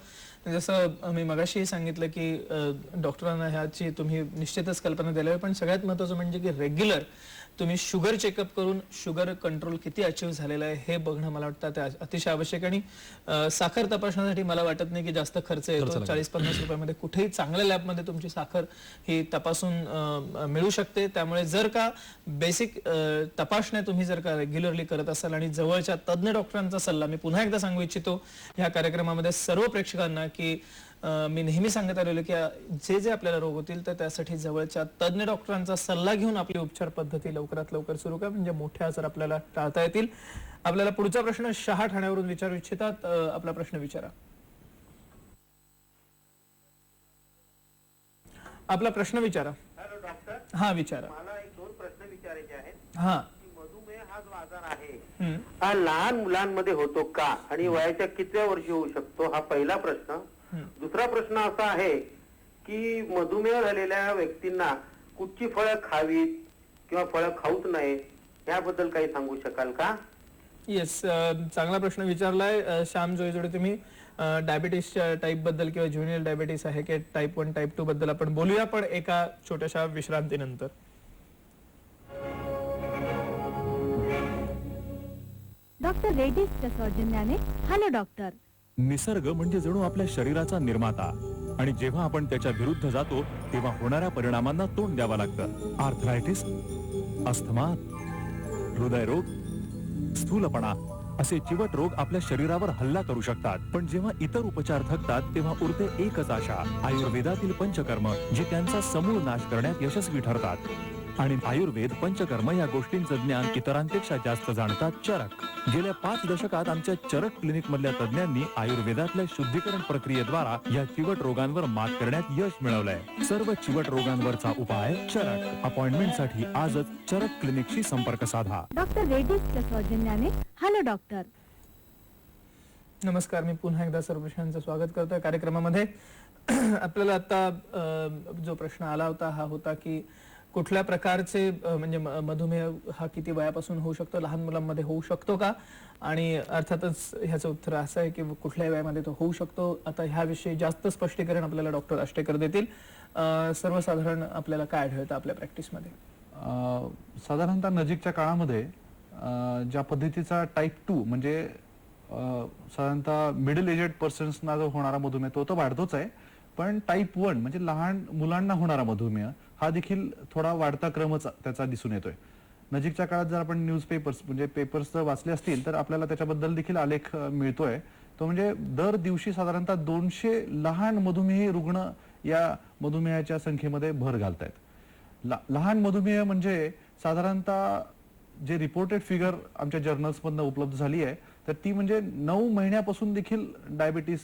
S2: जसं मी मगाशीही सांगितलं की डॉक्टरांना ह्याची तुम्ही निश्चितच कल्पना द्यायला हवी, पण सगळ्यात महत्त्वाचं म्हणजे की रेग्युलर तुम्ही शुगर चेकअप करून शुगर कंट्रोल किती अचीव झालेला आहे हे बघणं मला वाटतं ते अतिशय आवश्यक आहे. आणि साखर तपासण्यासाठी मला वाटत नाही की जास्त खर्च येतो. 40-50 रुपयामध्ये कुठेही चांगल्या लॅबमध्ये तुमची साखर ही तपासून मिळू शकते. त्यामुळे जर का बेसिक तपासण्या तुम्ही जर का रेग्युलरली करत असाल आणि जवळच्या तज्ज्ञ डॉक्टरांचा सल्ला, मी पुन्हा एकदा सांगू इच्छितो ह्या कार्यक्रमामध्ये सर्व प्रेक्षकांना की मी नेहमी सांगत आलेलो की जे जे आपल्याला रोग होतील तर त्यासाठी जवळच्या तज्ज्ञ डॉक्टरांचा सल्ला घेऊन आपली उपचार पद्धती लवकरात लवकर सुरू करा, म्हणजे मोठे आजार आपल्याला टाळता येतील. आपल्याला पुढचा प्रश्न शहा ठाण्यावरून विचारू इच्छितात. आपला प्रश्न विचारा. आपला प्रश्न विचारा.
S14: Hello doctor.
S2: हा विचारा.
S14: मला एक 2 प्रश्न विचारायचे आहेत.
S2: हा.
S14: मधुमेह हा जो आजार आहे हा लहान मुलांमध्ये होतो का आणि वयाच्या कितव्या वर्षी होऊ शकतो, हा पहिला प्रश्न. दुसरा प्रश्न असा आहे की मधुमेह झालेल्या व्यक्तींना कुठची फळं खावीत किंवा फळं खाऊच नये याबद्दल काही सांगू शकाल का?
S2: येस, चांगला प्रश्न विचारलाय श्याम जोईजोडे तुम्ही. डायबिटीसच्या टाईप बद्दल किंवा ज्युनियर डायबिटीस आहे की टाईप 1 टाईप 2 बद्दल आपण बोलूया, पण एका छोट्याशा विश्रांतीनंतर.
S1: डॉक्टर रेड्डीजच्या सौजन्याने हॅलो डॉक्टर.
S8: निसर्ग म्हणजे जणू आपल्या शरीराचा निर्माता, आणि जेव्हा आपण त्याच्या विरुद्ध जातो तेव्हा होणाऱ्या परिणामांना तोंड द्यावं लागतं. आर्थरायटिस, अस्थमा, हृदयरोग, स्थूलपणा असे चिवट रोग आपल्या शरीरावर हल्ला करू शकतात. पण जेव्हा इतर उपचार थकतात तेव्हा उरते एकच आशा, आयुर्वेदातील पंचकर्म, जे त्यांचा समूळ नाश करण्यात यशस्वी ठरतात. आणि आयुर्वेद पंचकर्म या गोष्टींचं ज्ञान इतरांपेक्षा जास्त जाणतात चरक. गेल्या 5 दशकात आमच्या चरक क्लिनिक मधल्या तज्ञांनी आयुर्वेदातल्या शुद्धीकरण प्रक्रियेद्वारा या चिवट रोगांवर मात करण्यात यश मिळवलंय. सर्व चिवट रोगांवरचा उपाय चरक. अपॉइंटमेंटसाठी आजच चरक क्लिनिकशी संपर्क साधा.
S1: डॉक्टर रेड्डीजच्या सौजन्याने हॅलो डॉक्टर.
S2: नमस्कार, मी पुन्हा एकदा सर्व प्रश्नांचं स्वागत करतोय कार्यक्रमामध्ये. आपल्याला आता जो प्रश्न आला होता हा होता की कुठल्या प्रकारचे म्हणजे मधुमेह हा किती वयापासून होऊ शकतो, लहान मुलांमध्ये होऊ शकतो का, आणि अर्थातच ह्याचं उत्तर असं आहे की कुठल्या वयामध्ये तो होऊ शकतो. आता ह्याविषयी जास्त स्पष्टीकरण आपल्याला डॉक्टर आष्टेकर देतील. सर्वसाधारण आपल्याला काय आढळतं आपल्या प्रॅक्टिसमध्ये?
S5: साधारणतः नजीकच्या काळामध्ये ज्या पद्धतीचा टाईप 2 म्हणजे साधारणतः मिडल एजेड पर्सन्सना जो होणारा मधुमेह तो वाढतोच आहे, पण टाईप 1 म्हणजे लहान मुलांना होणारा मधुमेह हा देखील थोडा वाढता क्रमच त्याचा दिसून येतोय. नजीकच्या काळात जर आपण न्यूजपेपर्स म्हणजे पेपर्स वाचले असतील तर आपल्याला त्याच्याबद्दल देखील आलेख मिळतोय. तो म्हणजे दर दिवशी साधारणतः 200 लहान मधुमेही रुग्ण या मधुमेहाच्या संख्येमध्ये भर घालतायत. लहान मधुमेह म्हणजे साधारणतः जे रिपोर्टेड फिगर आमच्या जर्नल्समधनं उपलब्ध झाली आहे तर ती म्हणजे 9 महिन्यापासून देखील डायबिटीस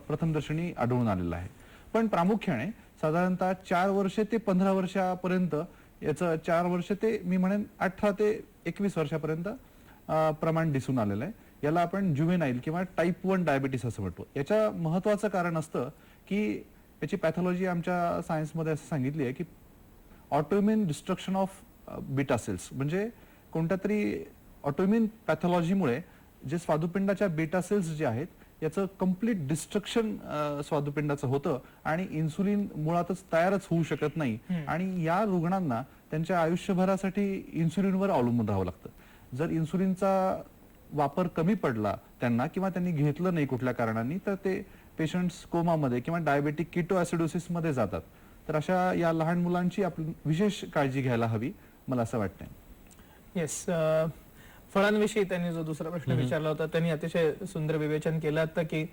S5: प्रथमदर्शनी आढळून आलेला आहे. पण प्रामुख्याने साधारणतः 4 वर्ष ते 15 वर्षापर्यंत याचं 4 वर्ष ते मी म्हणेन 18 ते 21 वर्षापर्यंत प्रमाण दिसून आलेलं आहे. याला आपण ज्युवेनाईल किंवा टाईप 1 डायबिटीस असं म्हणतो. याच्या महत्वाचं कारण असतं की याची पॅथॉलॉजी आमच्या सायन्समध्ये असं सांगितली आहे की autoimmune destruction of beta cells, म्हणजे कोणत्या तरी ऑटोइम्युन पॅथॉलॉजीमुळे जे स्वादुपिंडाच्या बीटा सेल्स जे आहेत याचं कम्प्लीट डिस्ट्रक्शन स्वादुपिंडाचं होतं आणि इन्सुलिन मुळातच तयारच होऊ शकत नाही, आणि या रुग्णांना त्यांच्या आयुष्यभरासाठी इन्सुलिनवर अवलंबून राहावं लागतं. जर इन्सुलिनचा वापर कमी पडला त्यांना किंवा त्यांनी घेतलं नाही कुठल्या कारणांनी तर ते पेशंट्स कोमामध्ये किंवा डायबेटिक किटोॲसिडोसिस मध्ये जातात. तर अशा या लहान मुलांची आपण विशेष काळजी घ्यायला हवी मला असं वाटतंय.
S2: येस, फळांविषयी त्यांनी जो दुसरा प्रश्न विचारला होता त्यांनी अतिशय सुंदर विवेचन केलं होतं की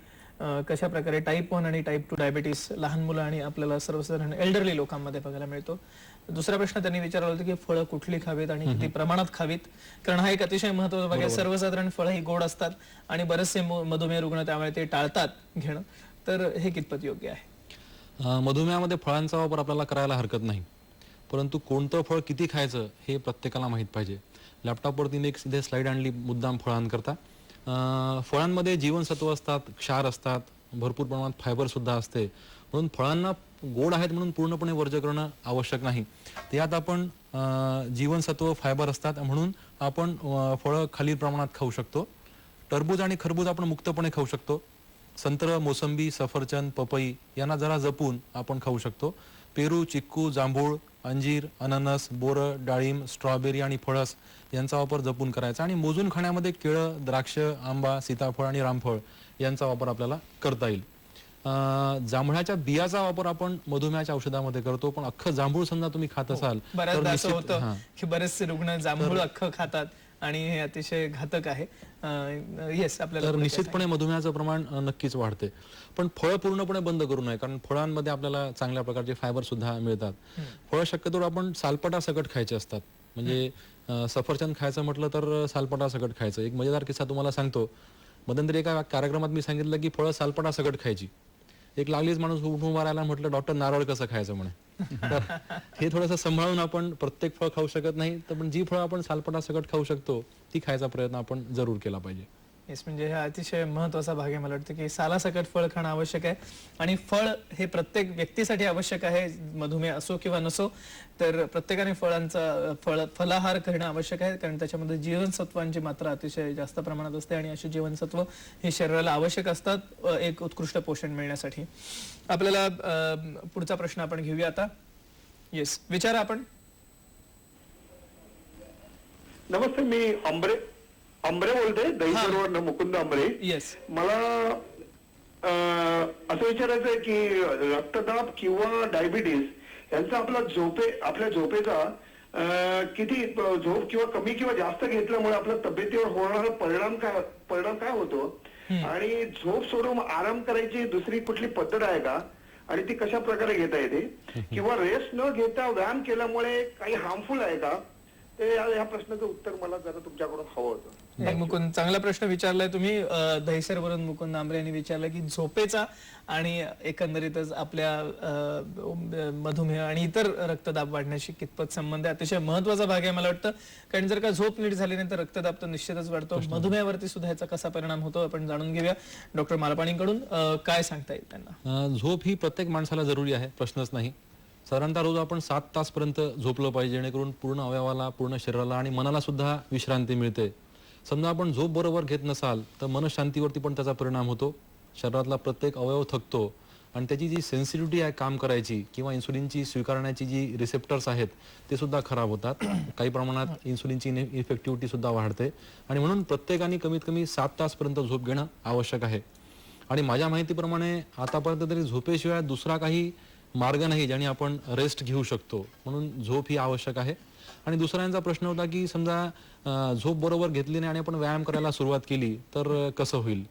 S2: कशा प्रकारे टाईप 1 आणि टाईप 2 डायबिटीस लहान मुलं आणि आपल्याला सर्वसाधारण एल्डरली लोकांमध्ये बघायला मिळतो. दुसरा प्रश्न त्यांनी विचारला होता की फळं कुठली खावीत आणि किती प्रमाणात खावीत, कारण हा एक अतिशय महत्त्वाचा भाग आहे. सर्वसाधारण फळं ही गोड असतात आणि बरेचसे मधुमेह रुग्ण त्यामुळे ते टाळतात घेणं, तर हे कितपत योग्य आहे?
S3: मधुमेहामध्ये फळांचा वापर आपल्याला करायला हरकत नाही, परंतु कोणतं फळ किती खायचं हे प्रत्येकाला माहीत पाहिजे. लॅपटॉपवरती एक सिधे स्लाइड आणली मुद्दाम फळांकरता. फळांमध्ये जीवनसत्व असतात, क्षार असतात, भरपूर प्रमाणात फायबर सुद्धा असते, म्हणून फळांना गोड आहेत म्हणून पूर्णपणे वर्ज्य करणं आवश्यक नाही. त्यात आपण जीवनसत्व फायबर असतात म्हणून आपण फळं खालील प्रमाणात खाऊ शकतो. टरबूज आणि खरबूज आपण मुक्तपणे खाऊ शकतो. संत्र, मोसंबी, सफरचंद, पपई यांना जरा जपून आपण खाऊ शकतो. पेरू, चिक्कू, जांभूळ, अंजीर, अननस, बोरं, डाळिंब, स्ट्रॉबेरी आणि फणस यांचा वापर जपून करायचा. आणि मोजून खाण्यामध्ये केळं, द्राक्ष, आंबा, सीताफळ आणि रामफळ यांचा वापर आपल्याला करता येईल. जांभळाच्या बियाचा वापर आपण मधुमेहाच्या औषधामध्ये करतो, पण अख्खं जांभूळ समजा तुम्ही खात असाल
S2: बऱ्याचदा असं
S3: निश्चित-
S2: होतं
S3: हां.
S2: की बरेचसे रुग्ण जांभूळ अख्खं खातात आणि हे अतिशय घातक आहे. येस, आपल्याला
S3: तर
S2: पुढे काय
S3: निश्चितपणे मधुमेहाचं प्रमाण नक्कीच वाढते. पण फळं पूर्णपणे बंद करू नये, कारण फळांमध्ये आपल्याला चांगल्या प्रकारचे फायबर सुद्धा मिळतात. फळं शक्यतो आपण सालपटा सकट खायचे असतात. म्हणजे सफरचंद खायचं म्हटलं तर सालपटा सकट खायचं. एक मजेदार किस्सा तुम्हाला सांगतो. मध्यंतरी एका कार्यक्रमात मी सांगितलं की फळं सालपटा सकट खायची. एक लागलीच माणूस उठून उभा राहिला, म्हटलं डॉक्टर नारळ कसं खायचं म्हणे. तर हे थोडंसं सांभाळून आपण प्रत्येक फळ खाऊ शकत नाही, तर पण जी फळं आपण सालपटा सकट खाऊ शकतो ती खायचा प्रयत्न आपण जरूर केला पाहिजे.
S2: येस, म्हणजे हा अतिशय महत्वाचा भाग आहे. मला वाटतं की सालासकट फळ खाणं आवश्यक आहे आणि फळ हे प्रत्येक व्यक्तीसाठी आवश्यक आहे. मधुमेह असो किंवा नसो, तर प्रत्येकाने फलाहार करणं आवश्यक आहे, कारण त्याच्यामध्ये जीवनसत्वांची मात्रा अतिशय जास्त प्रमाणात असते आणि अशी जीवनसत्व हे शरीराला आवश्यक असतात एक उत्कृष्ट पोषण मिळण्यासाठी. आपल्याला पुढचा प्रश्न आपण घेऊया आता. येस, विचारा आपण.
S15: नमस्ते, मी अंबरे बोलतोय, दहीसरवरनं मुकुंद अंबरे.
S2: येस,
S15: मला असं विचारायचं आहे की रक्तदाब किंवा डायबिटीस यांचा आपल्या झोपेचा किती झोप किंवा कमी किंवा जास्त घेतल्यामुळे आपल्या तब्येतीवर होणारा परिणाम काय होतो, आणि झोप सोडून आराम करायची दुसरी कुठली पद्धत आहे का, आणि ती कशा प्रकारे घेता येते, किंवा रेस्ट न घेता व्यायाम केल्यामुळे काही हार्मफुल आहे का, ते या प्रश्नाचं उत्तर मला जरा तुमच्याकडून हवं होतं.
S2: मुकुंद, चांगला प्रश्न विचारलाय तुम्ही. दहिसरवरून मुकुंद आंबरे यांनी विचारलं की झोपेचा आणि एकंदरीतच आपल्या मधुमेह आणि इतर रक्तदाब वाढण्याशी कितपत संबंध आहे. अतिशय महत्वाचा भाग आहे मला वाटतं, कारण जर का झोप नीट झाली नाही तर रक्तदाब तर निश्चितच वाढतो. मधुमेहावरती सुद्धा याचा कसा परिणाम होतो आपण जाणून घेऊया डॉक्टर मालपाणींकडून. काय सांगता येईल त्यांना?
S3: झोप ही प्रत्येक माणसाला जरुरी आहे, प्रश्नच नाही. साधारणतः रोज आपण 7 तासपर्यंत झोपलं पाहिजे, जेणेकरून पूर्ण अवयवाला, पूर्ण शरीराला आणि मनाला सुद्धा विश्रांती मिळते. समजा आपण झोप बरोबर घेत नसाल तर मनशांतीवरती पण त्याचा परिणाम होतो. शरीरातला प्रत्येक अवयव थकतो आणि त्याची जी सेन्सिटिव्हिटी आहे काम करायची किंवा इन्सुलिनची स्वीकारण्याची जी रिसेप्टर्स आहेत ते सुद्धा खराब होतात. काही प्रमाणात इन्सुलिनची इफेक्टिव्हिटी सुद्धा वाढते आणि म्हणून प्रत्येकाने कमीत कमी 7 तासपर्यंत झोप घेणं आवश्यक आहे. आणि माझ्या माहितीप्रमाणे आतापर्यंत तरी झोपेशिवाय दुसरा काही मार्ग नाही ज्याने आपण रेस्ट घेऊ शकतो, म्हणून झोप ही आवश्यक आहे. आणि दुसऱ्यांचा प्रश्न होता की समजा झोप बरोबर घेतली नाही आणि आपण व्यायाम करायला सुरुवात केली तर कसं होईल.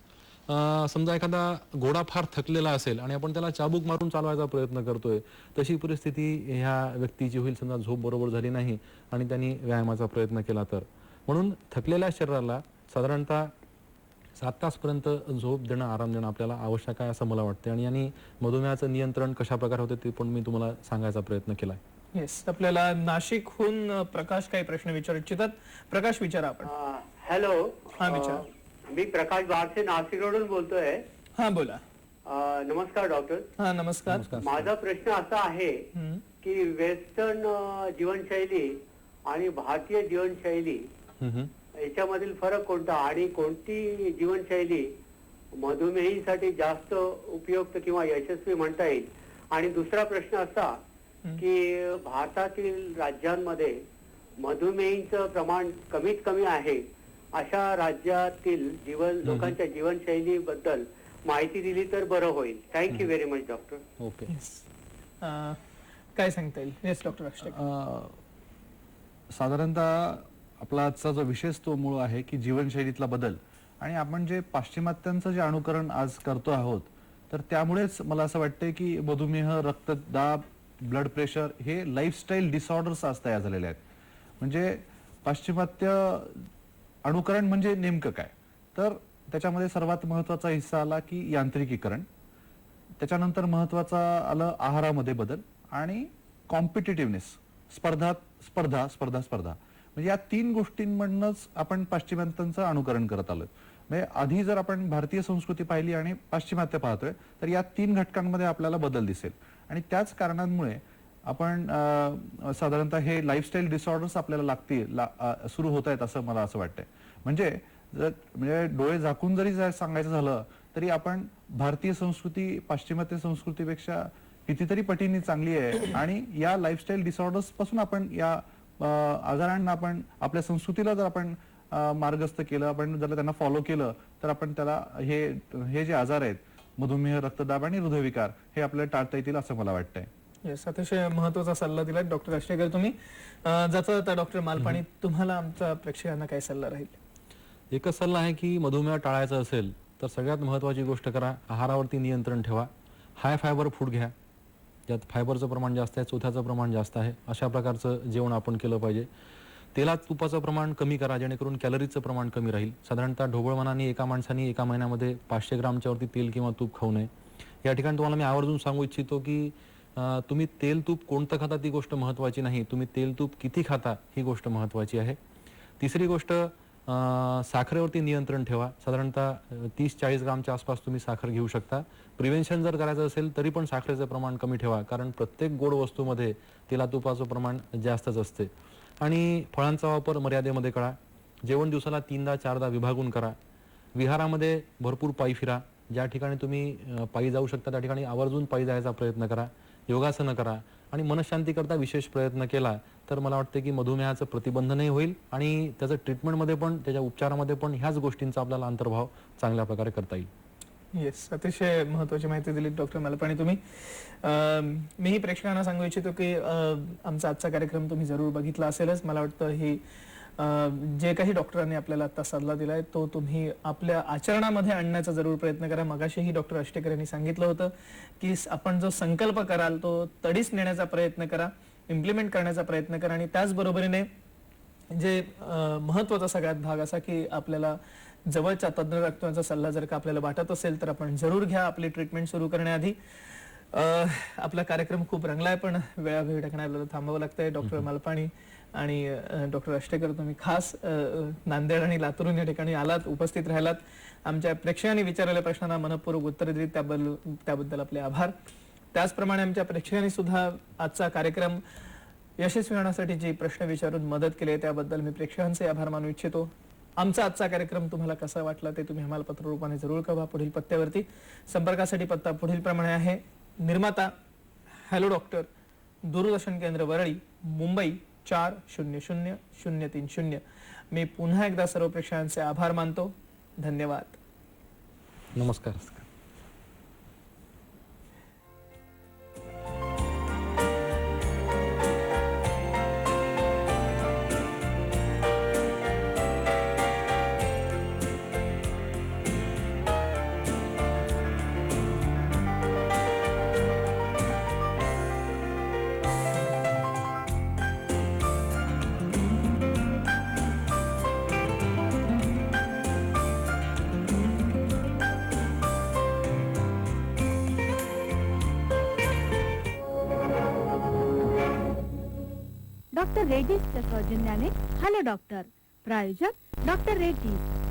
S3: समजा एखादा घोडा फार थकलेला असेल आणि आपण त्याला चाबूक मारून चालवायचा प्रयत्न करतोय, तशी परिस्थिती ह्या व्यक्तीची होईल समजा झोप बरोबर झाली नाही आणि त्यांनी व्यायामाचा प्रयत्न केला तर. म्हणून थकलेल्या शरीराला साधारणतः 7 तासपर्यंत झोप देणं, आराम देणं आपल्याला आवश्यक आहे असं मला वाटते. आणि यांनी मधुमेहाचं नियंत्रण कशा प्रकारे होते ते पण मी तुम्हाला सांगायचा प्रयत्न केलाय.
S2: येस, आपल्याला नाशिकहून प्रकाश काही प्रश्न विचारू इच्छितात. प्रकाश, विचारा आपण.
S14: हॅलो,
S2: हा, विचारा.
S14: मी प्रकाश बागसे, नाशिक रोडून बोलतोय.
S2: हा, बोला.
S14: नमस्कार डॉक्टर.
S2: हा, नमस्कार.
S14: माझा प्रश्न असा आहे की वेस्टर्न जीवनशैली आणि भारतीय जीवनशैली याच्यामधील फरक कोणता, आणि कोणती जीवनशैली मधुमेहीसाठी जास्त उपयुक्त किंवा यशस्वी म्हणता येईल. आणि दुसरा प्रश्न असा की भारतातील राज्यांमध्ये मधुमेहीचं प्रमाण कमीत कमी आहे, अशा राज्यातील लोकांच्या जीवनशैलीबद्दल माहिती दिली तर बरं होईल. Thank you very much doctor.
S3: Okay,
S2: काय सांगता येईल? येस डॉक्टर अष्टक.
S5: साधारणतः आपला आजचा जो विषय तो मूळ आहे की जीवनशैलीतला बदल, आणि आपण जे पाश्चिमात्यांचं जे अनुकरण आज करतो आहोत तर त्यामुळेच मला असं वाटतंय की मधुमेह, रक्तदाब, ब्लड प्रेशर हे लाईफस्टाईल डिसऑर्डर्स आज तयार झालेले आहेत. म्हणजे पाश्चिमात्य अनुकरण म्हणजे नेमकं काय, तर त्याच्यामध्ये सर्वात महत्वाचा हिस्सा आला की यांत्रिकीकरण, त्याच्यानंतर महत्वाचा आलं आहारामध्ये बदल, आणि कॉम्पिटिटिव्हनेस, स्पर्धा. म्हणजे या 3 गोष्टींमधूनच आपण पाश्चिमात्यांचं अनुकरण करत आलोय. म्हणजे आधी जर आपण भारतीय संस्कृती पाहिली आणि पाश्चिमात्य पाहतोय तर या 3 घटकांमध्ये आपल्याला बदल दिसेल. आणि त्याच कारणांमुळे आपण साधारणतः हे लाईफस्टाईल डिसऑर्डर्स आपल्याला सुरू होत आहेत असं मला असं वाटतंय. म्हणजे डोळे झाकून जरी सांगायचं झालं तरी आपण भारतीय संस्कृती पाश्चिमात्य संस्कृतीपेक्षा कितीतरी पटीने चांगली आहे आणि या लाईफस्टाईल डिसऑर्डर्स पासून आपण या आजारांना आपण आपल्या संस्कृतीला जर आपण मार्गस्थ केलं, आपण जर त्यांना फॉलो केलं तर आपण त्याला हे जे आजार आहेत मधुमेह, रक्तदाब आणि हृदयविकार हे आपल्याला टाळता येतील असं मला वाटतंय.
S2: येस, अतिशय महत्वाचा सल्ला दिला डॉक्टर आष्टेकर तुम्ही. जाता जाता डॉक्टर मालपाणी, तुम्हाला आमच्या प्रेक्षकांना काय सल्ला राहील?
S3: एकच सल्ला आहे की मधुमेह टाळायचा असेल तर सगळ्यात महत्त्वाची गोष्ट करा, आहारावरती नियंत्रण ठेवा. हाय फायबर फूड घ्या, ज्यात फायबरचं प्रमाण जास्त आहे, चोथ्याचं प्रमाण जास्त आहे, अशा प्रकारचं जेवण आपण केलं पाहिजे. तेलात तुपाचं प्रमाण कमी करा, जेणेकरून कॅलरीजचं प्रमाण कमी राहील. साधारणतः ढोबळमानाने एका माणसाने एका महिन्यामध्ये 500 ग्रामच्या वरती तेल किंवा तूप खाऊ नये. या ठिकाणी तुम्हाला मी आवर्जून सांगू इच्छितो की तुम्ही तेल तूप कोणतं खाता ती गोष्ट महत्त्वाची नाही, तुम्ही तेल तूप किती खाता ही गोष्ट महत्त्वाची आहे. तिसरी गोष्ट, साखरेवरती नियंत्रण ठेवा. साधारणतः 30-40 ग्रामच्या आसपास तुम्ही साखर घेऊ शकता. प्रिव्हेन्शन जर करायचं असेल तरी पण साखरेचं प्रमाण कमी ठेवा, कारण प्रत्येक गोड वस्तूमध्ये तेला तुपाचं प्रमाण जास्तच असते. आणि फळांचा वापर मर्यादेमध्ये करा. जेवण दिवसाला 3दा-4दा विभागून करा. विहारामध्ये भरपूर पायी फिरा. ज्या ठिकाणी तुम्ही पायी जाऊ शकता त्या ठिकाणी आवर्जून पायी जायचा प्रयत्न करा. योगासनं करा आणि मनशांतीकरता विशेष प्रयत्न केला तर मला वाटतं की मधुमेहाचं प्रतिबंधनही होईल आणि त्याचं ट्रीटमेंटमध्ये पण, त्याच्या उपचारामध्ये पण ह्याच गोष्टींचा आपल्याला अंतर्भाव चांगल्या प्रकारे करता येईल.
S2: येस, अतिशय महत्वाची माहिती दिली डॉक्टर मालपाणी तुम्ही. मीही प्रेक्षकांना सांगू इच्छितो की आमचा आजचा कार्यक्रम तुम्ही जरूर बघितला असेलच. मला वाटतं ही जे काही डॉक्टरांनी आपल्याला आता सल्ला दिलाय तो तुम्ही आपल्या आचरणामध्ये आणण्याचा जरूर प्रयत्न करा. मगाशीही डॉक्टर आष्टेकर यांनी सांगितलं होतं की आपण जो संकल्प कराल तो तडीस नेण्याचा प्रयत्न करा, इम्प्लिमेंट करण्याचा प्रयत्न करा. आणि त्याचबरोबरीने जे महत्वाचा सगळ्यात भाग असा की आपल्याला जवळच्या तज्ञ डॉक्टरांचा सल्ला जर का आपल्याला वाटत असेल तर आपण जरूर घ्या. आपली ट्रीटमेंट सुरू करण्याआधी आपला कार्यक्रम खूप रंगलाय पण वेळावेळी आपल्याला थांबावं लागतंय. डॉक्टर मालपाणी आणि डॉक्टर आष्टेकर, तुम्ही खास नांदेड आणि लातूरून या ठिकाणी आलात, उपस्थित राहिलात, आमच्या प्रेक्षकांनी विचारलेल्या प्रश्नांना मनपूर्वक उत्तरे दिली, त्याबद्दल आपले आभार. त्याचप्रमाणे आमच्या प्रेक्षकांनी सुद्धा आजचा कार्यक्रम यशस्वी होण्यासाठी जी प्रश्न विचारून मदत केली त्याबद्दल मी प्रेक्षकांचे आभार मानू इच्छितो. आमचा आजचा कार्यक्रम तुम्हाला कसा वाटला ते तुम्ही आम्हाला पत्ररूपाने जरूर कळवा पुढील पत्त्यावरती. संपर्कासाठी पत्ता पुढील प्रमाणे आहे. निर्माता हॅलो डॉक्टर, दूरदर्शन केंद्र वरळी, मुंबई 400030. मी पुन्हा एकदा सर्व प्रेक्षकांचे आभार मानतो. धन्यवाद.
S3: नमस्कार.
S1: डॉक्टर रेड्डीजच्या सौजन्याने हॅलो डॉक्टर. प्रायोजक डॉक्टर रेड्डीज.